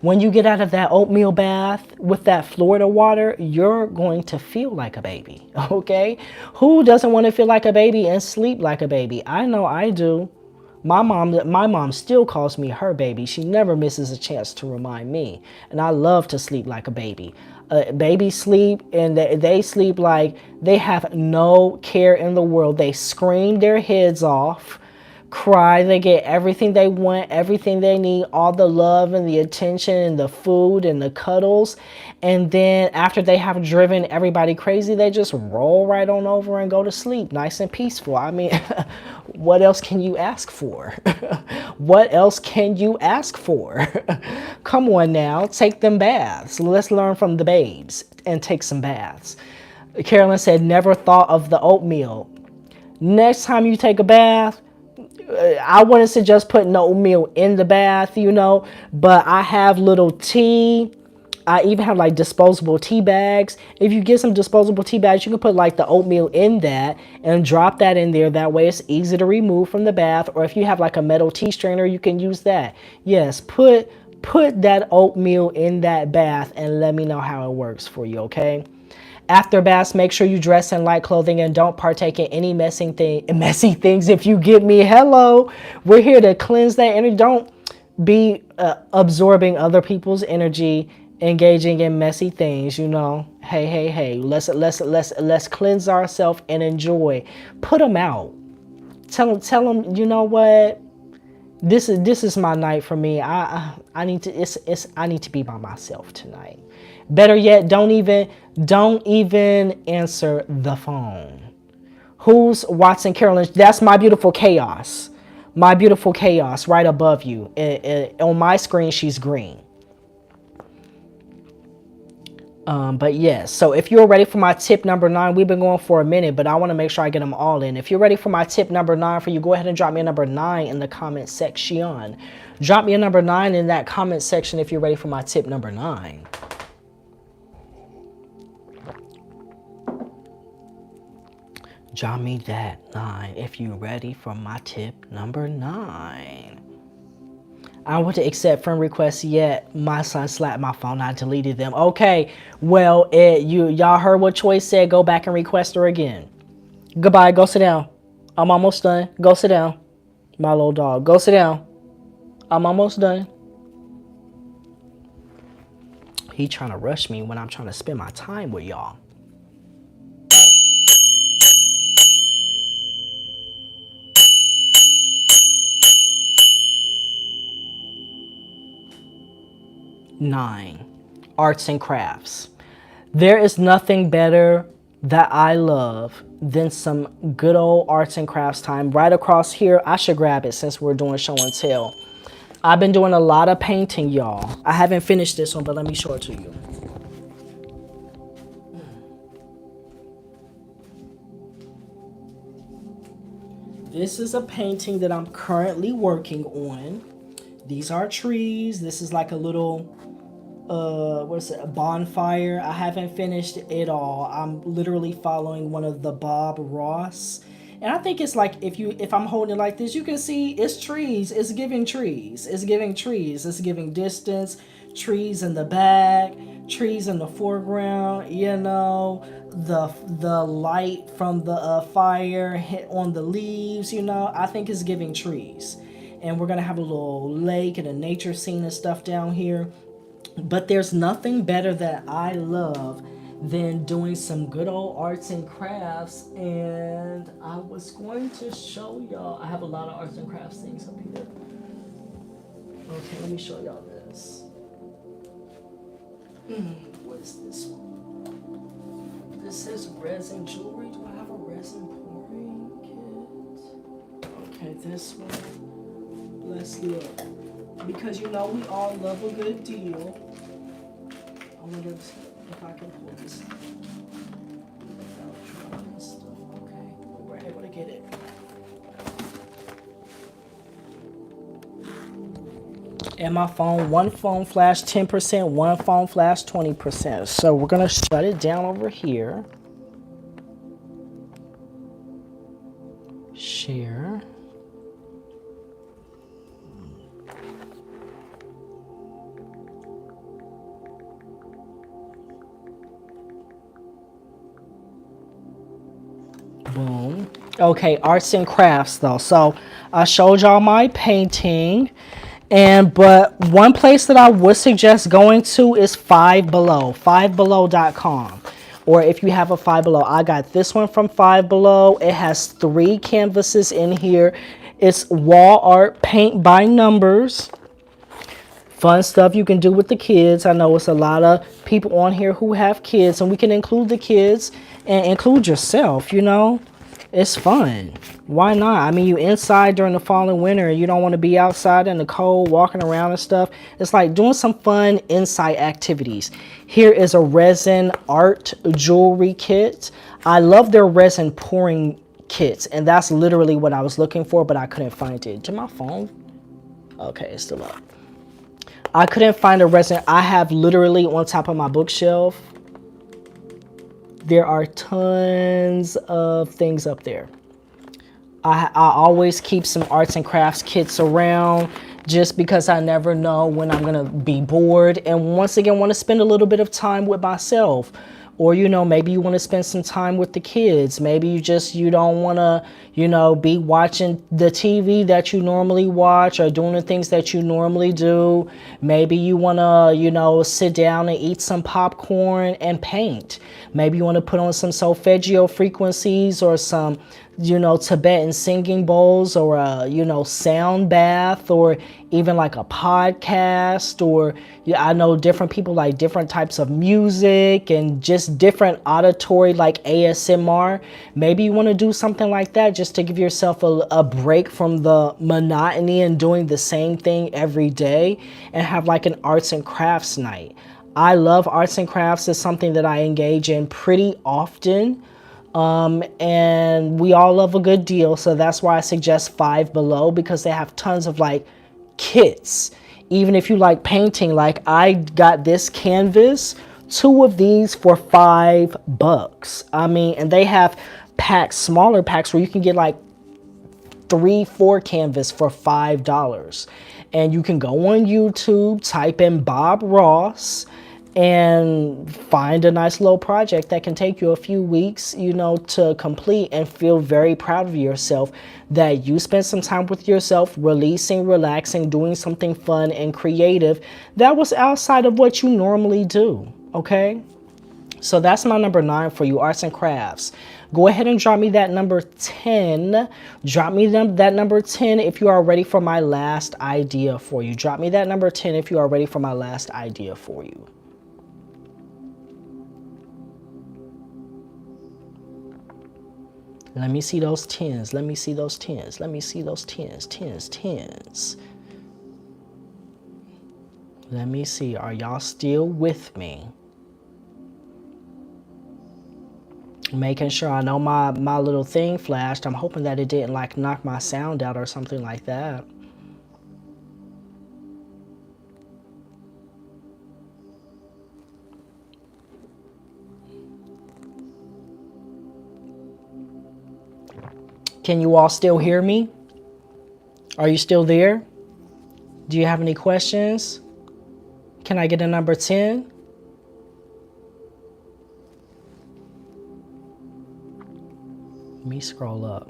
When you get out of that oatmeal bath with that Florida water, you're going to feel like a baby, okay? Who doesn't want to feel like a baby and sleep like a baby? I know I do. My mom still calls me her baby. She never misses a chance to remind me. And I love to sleep like a baby. Babies sleep, and they sleep like they have no care in the world. They scream their heads off, cry, they get everything they want, everything they need, all the love and the attention and the food and the cuddles. And then after they have driven everybody crazy, they just roll right on over and go to sleep, nice and peaceful. I mean, what else can you ask for? What else can you ask for? Come on now, take them baths. Let's learn from the babes and take some baths. Carolyn said, never thought of the oatmeal. Next time you take a bath, I wouldn't suggest putting oatmeal in the bath, but I have little tea. I even have like disposable tea bags. If you get some disposable tea bags, you can put like the oatmeal in that and drop that in there. That way it's easy to remove from the bath. Or if you have like a metal tea strainer, you can use that. Yes, put that oatmeal in that bath and let me know how it works for you, okay? After baths, make sure you dress in light clothing and don't partake in any messy things. If you get me, hello, we're here to cleanse that energy. Don't be absorbing other people's energy, engaging in messy things. Hey. Let's cleanse ourselves and enjoy. Put them out. Tell them. You know what? This is my night for me. I need to be by myself tonight. Better yet, don't even answer the phone. Who's Watson Carolyn? That's my beautiful chaos. My beautiful chaos right above you. On my screen, she's green. But yes, so if you're ready for my tip number 9, we've been going for a minute, but I want to make sure I get them all in. If you're ready for my tip number 9 for you, go ahead and drop me a number 9 in the comment section. Drop me a number 9 in that comment section if you're ready for my tip number 9. Drop me that 9 if you're ready for my tip number 9. I want to accept friend requests yet. My son slapped my phone. I deleted them. Okay, well, y'all heard what Choice said. Go back and request her again. Goodbye. Go sit down. I'm almost done. Go sit down. My little dog. Go sit down. I'm almost done. He trying to rush me when I'm trying to spend my time with y'all. Nine, arts and crafts. There is nothing better that I love than some good old arts and crafts time. Right across here, I should grab it since we're doing show and tell. I've been doing a lot of painting, y'all. I haven't finished this one, but let me show it to you. This is a painting that I'm currently working on. These are trees. This is like a little a bonfire. I haven't finished it all. I'm literally following one of the Bob Ross, and I think it's like if I'm holding it like this, you can see it's trees. It's giving trees. It's giving trees. It's giving distance. Trees in the back, trees in the foreground. The light from the fire hit on the leaves. I think it's giving trees. And we're gonna have a little lake and a nature scene and stuff down here. But there's nothing better that I love than doing some good old arts and crafts. And I was going to show y'all. I have a lot of arts and crafts things up here. Okay, let me show y'all this. What is this one? This says resin jewelry. Do I have a resin pouring kit? Okay, this one. Let's look. Because we all love a good deal. I wonder if I can pull this without dropping stuff. Okay, we were able to get it. And my phone, one phone flash 10%, one phone flash 20%. So we're gonna shut it down over here. Share. Boom. Okay, arts and crafts though. So I showed y'all my painting. But one place that I would suggest going to is Five Below, fivebelow.com. Or if you have a Five Below, I got this one from Five Below. It has 3 canvases in here. It's wall art, paint by numbers. Fun stuff you can do with the kids. I know it's a lot of people on here who have kids, and we can include the kids and include yourself, you know. It's fun. Why not? I mean, you inside during the fall and winter and you don't want to be outside in the cold walking around and stuff. It's like doing some fun inside activities. Here is a resin art jewelry kit. I love their resin pouring kits, and that's literally what I was looking for, but I couldn't find it. To my phone? Okay, it's still up. I couldn't find a resin. I have literally on top of my bookshelf, there are tons of things up there. I always keep some arts and crafts kits around just because I never know when I'm going to be bored and once again want to spend a little bit of time with myself. Or, you know, maybe you want to spend some time with the kids. Maybe you don't want to, you know, be watching the TV that you normally watch or doing the things that you normally do. Maybe you want to, you know, sit down and eat some popcorn and paint. Maybe you want to put on some solfeggio frequencies or some, you know, Tibetan singing bowls or a, you know, sound bath or even like a podcast. Or yeah, I know different people like different types of music and just different auditory like ASMR. Maybe you want to do something like that just to give yourself a break from the monotony and doing the same thing every day and have like an arts and crafts night. I love arts and crafts. It's something that I engage in pretty often. And we all love a good deal. So that's why I suggest Five Below, because they have tons of like kits. Even if you like painting, like I got this canvas, 2 of these for $5. I mean, and they have packs, smaller packs where you can get like 3-4 canvas for $5. And you can go on YouTube, type in Bob Ross, and find a nice little project that can take you a few weeks, you know, to complete and feel very proud of yourself that you spent some time with yourself, releasing, relaxing, doing something fun and creative that was outside of what you normally do. Okay. So that's my number 9 for you, arts and crafts. Go ahead and drop me that number 10. Drop me that number 10 if you are ready for my last idea for you. Drop me that number 10 if you are ready for my last idea for you. Let me see those 10s. Let me see those 10s. Let me see those 10s. 10s, 10s. Let me see. Are y'all still with me? Making sure I know my little thing flashed. I'm hoping that it didn't like knock my sound out or something like that. Can you all still hear me? Are you still there? Do you have any questions? Can I get a number 10? Let me scroll up.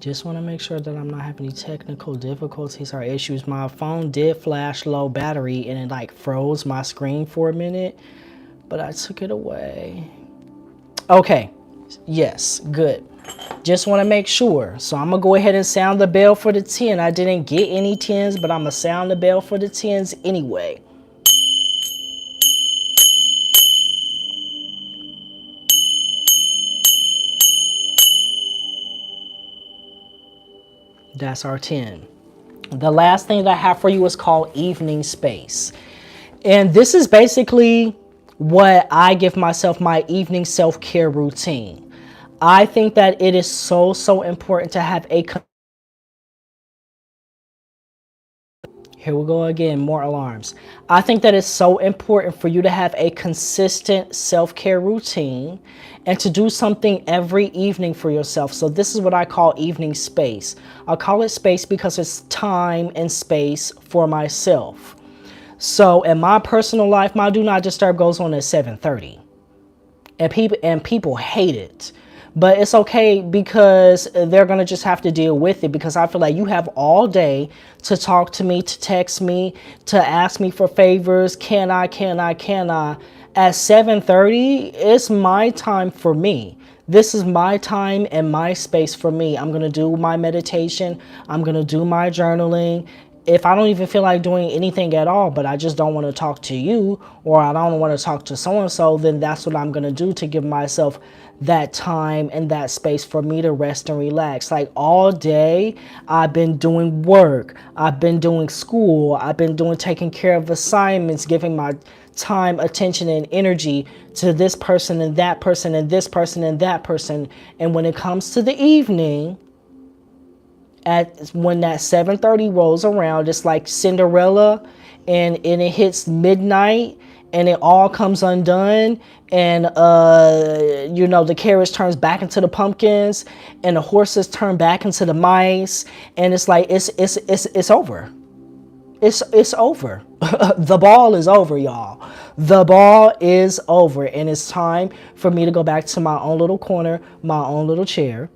Just want to make sure that I'm not having any technical difficulties or issues. My phone did flash low battery and it like froze my screen for a minute, but I took it away. Okay, yes, good. Just want to make sure. So I'm going to go ahead and sound the bell for the 10. I didn't get any 10s, but I'm going to sound the bell for the 10s anyway. That's our 10. The last thing that I have for you is called evening space. And this is basically what I give myself my evening self-care routine. I think that it is so important to have a... Here we go again, more alarms. I think that it's so important for you to have a consistent self-care routine and to do something every evening for yourself. So this is what I call evening space. I'll call it space because it's time and space for myself. So in my personal life, my do not disturb goes on at 7:30. and people hate it. But it's okay because they're going to just have to deal with it, because I feel like you have all day to talk to me, to text me, to ask me for favors. Can I? At 7:30, it's my time for me. This is my time and my space for me. I'm going to do my meditation. I'm going to do my journaling. If I don't even feel like doing anything at all, but I just don't want to talk to you, or I don't want to talk to so-and-so, then that's what I'm going to do to give myself that time and that space for me to rest and relax. Like all day, I've been doing work. I've been doing school. I've been taking care of assignments, giving my time, attention, and energy to this person and that person and this person and that person. And when it comes to the evening, when that 7:30 rolls around, it's like Cinderella, and it hits midnight and it all comes undone, and the carriage turns back into the pumpkins and the horses turn back into the mice, and it's like it's over. It's over. The ball is over, y'all. The ball is over, and it's time for me to go back to my own little corner, my own little chair.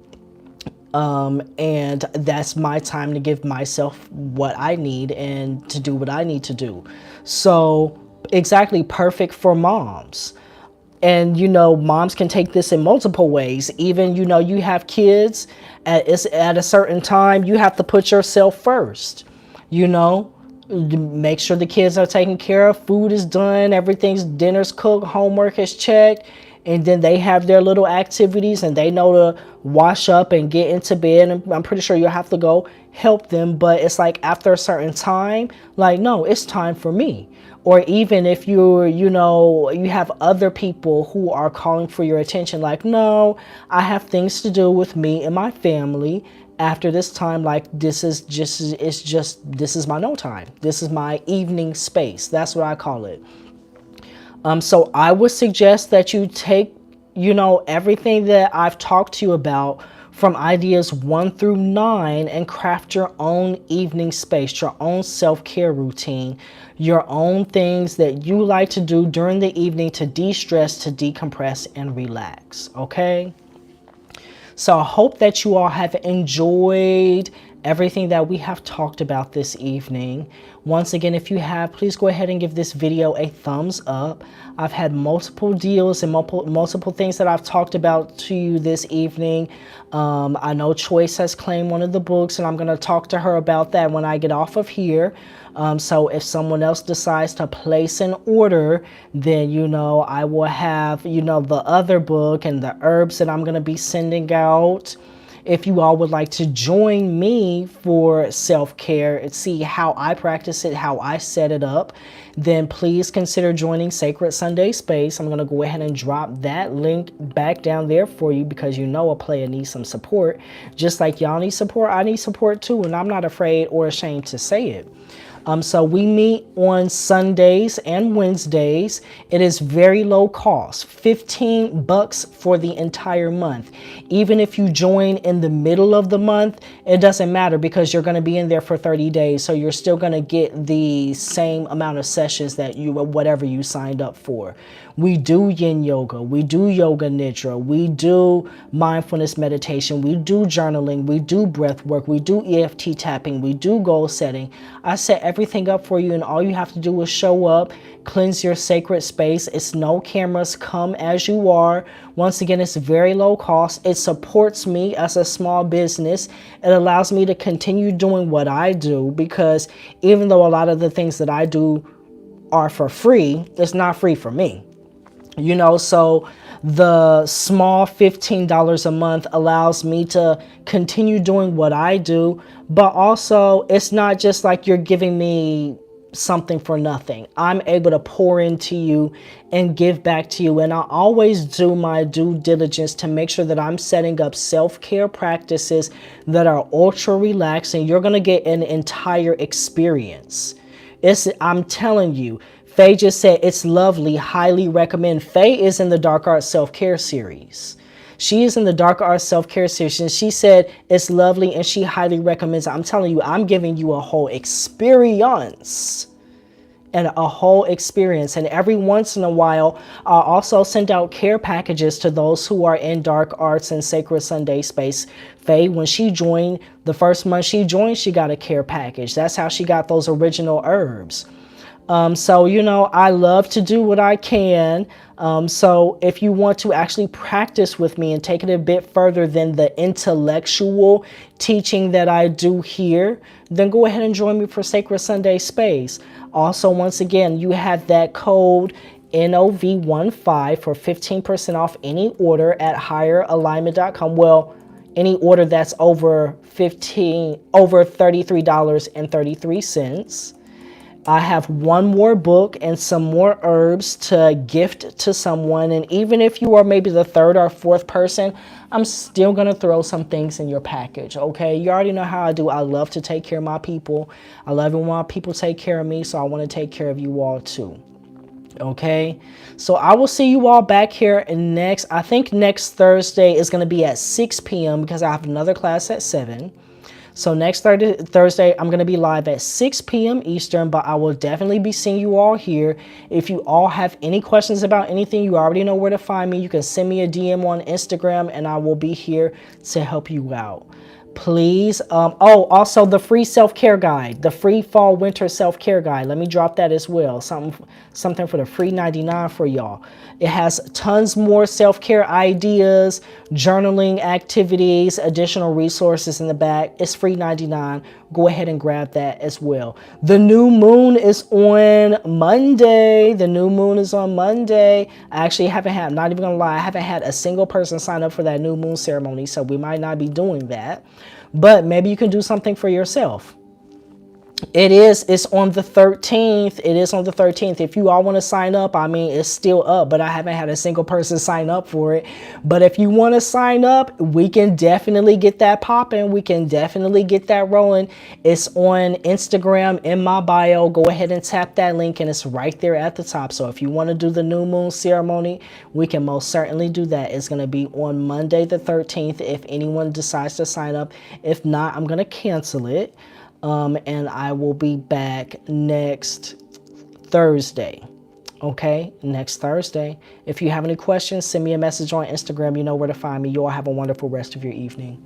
And that's my time to give myself what I need and to do what I need to do. So exactly, perfect for moms. And moms can take this in multiple ways. Even you have kids at a certain time, you have to put yourself first. Make sure the kids are taken care of, food is done, dinner's cooked, homework is checked, and then they have their little activities and they know to wash up and get into bed. And I'm pretty sure you'll have to go help them. But it's like after a certain time, like, no, it's time for me. Or even if you have other people who are calling for your attention, like, no, I have things to do with me and my family after this time. Like, this is my no time. This is my evening space. That's what I call it. So I would suggest that you take, everything that I've talked to you about from ideas 1 through 9 and craft your own evening space, your own self-care routine, your own things that you like to do during the evening to de-stress, to decompress, and relax. Okay? So I hope that you all have enjoyed everything that we have talked about this evening. Once again, if you have, please go ahead and give this video a thumbs up. I've had multiple deals and multiple things that I've talked about to you this evening. I know Choice has claimed one of the books, and I'm going to talk to her about that when I get off of here. So if someone else decides to place an order, then, I will have, the other book and the herbs that I'm going to be sending out. If you all would like to join me for self-care and see how I practice it, how I set it up, then please consider joining Sacred Sunday Space. I'm going to go ahead and drop that link back down there for you, because a player needs some support. Just like y'all need support, I need support too, and I'm not afraid or ashamed to say it. So we meet on Sundays and Wednesdays. It is very low cost, $15 for the entire month. Even if you join in the middle of the month, it doesn't matter, because you're going to be in there for 30 days. So you're still going to get the same amount of sessions that whatever you signed up for. We do yin yoga, we do yoga nidra, we do mindfulness meditation, we do journaling, we do breath work, we do EFT tapping, we do goal setting. I set everything up for you, and all you have to do is show up, cleanse your sacred space. It's no cameras, come as you are. Once again, it's very low cost. It supports me as a small business. It allows me to continue doing what I do, because even though a lot of the things that I do are for free, it's not free for me. So the small $15 a month allows me to continue doing what I do, but also it's not just like you're giving me something for nothing. I'm able to pour into you and give back to you. And I always do my due diligence to make sure that I'm setting up self-care practices that are ultra relaxing. You're going to get an entire experience. I'm telling you, Faye just said it's lovely, highly recommend. Faye is in the Dark Arts Self-Care series. She is in the Dark Arts Self-Care series, and she said it's lovely and she highly recommends. I'm telling you, I'm giving you a whole experience. and a whole experience. And every once in a while, I'll also send out care packages to those who are in dark arts and sacred Sunday space. Faye, when she joined, the first month she joined, she got a care package. That's how she got those original herbs. So, you know, I love to do what I can. So if you want to actually practice with me and take it a bit further than the intellectual teaching that I do here, then go ahead and join me for Sacred Sunday Space. Also, once again, you have that code NOV15 for 15% off any order at higheralignment.com. Well, any order that's over $33.33. I have one more book and some more herbs to gift to someone. And even if you are maybe the third or fourth person, I'm still going to throw some things in your package. Okay. You already know how I do. I love to take care of my people. I love it when my people take care of me. So I want to take care of you all too. Okay. So I will see you all back here I think next Thursday is going to be at 6 p.m. because I have another class at 7. So next Thursday, I'm going to be live at 6 p.m. Eastern, but I will definitely be seeing you all here. If you all have any questions about anything, you already know where to find me. You can send me a DM on Instagram, and I will be here to help you out. Please. Also the free self-care guide, the free fall winter self-care guide. Let me drop that as well. Something for the free 99 for y'all. It has tons more self-care ideas, journaling activities, additional resources in the back. It's free 99. Go ahead and grab that as well. The new moon is on Monday. The new moon is on Monday. I actually haven't had, I'm not even gonna lie, I haven't had a single person sign up for that new moon ceremony, so we might not be doing that. But maybe you can do something for yourself. It's on the 13th. It is on the 13th. If you all want to sign up, I mean, it's still up, but I haven't had a single person sign up for it. But if you want to sign up, we can definitely get that popping. We can definitely get that rolling. It's on Instagram in my bio. Go ahead and tap that link and it's right there at the top. So if you want to do the new moon ceremony, we can most certainly do that. It's going to be on Monday the 13th if anyone decides to sign up. If not, I'm going to cancel it. And I will be back next Thursday. Okay, next Thursday. If you have any questions, send me a message on Instagram. You know where to find me. You all have a wonderful rest of your evening.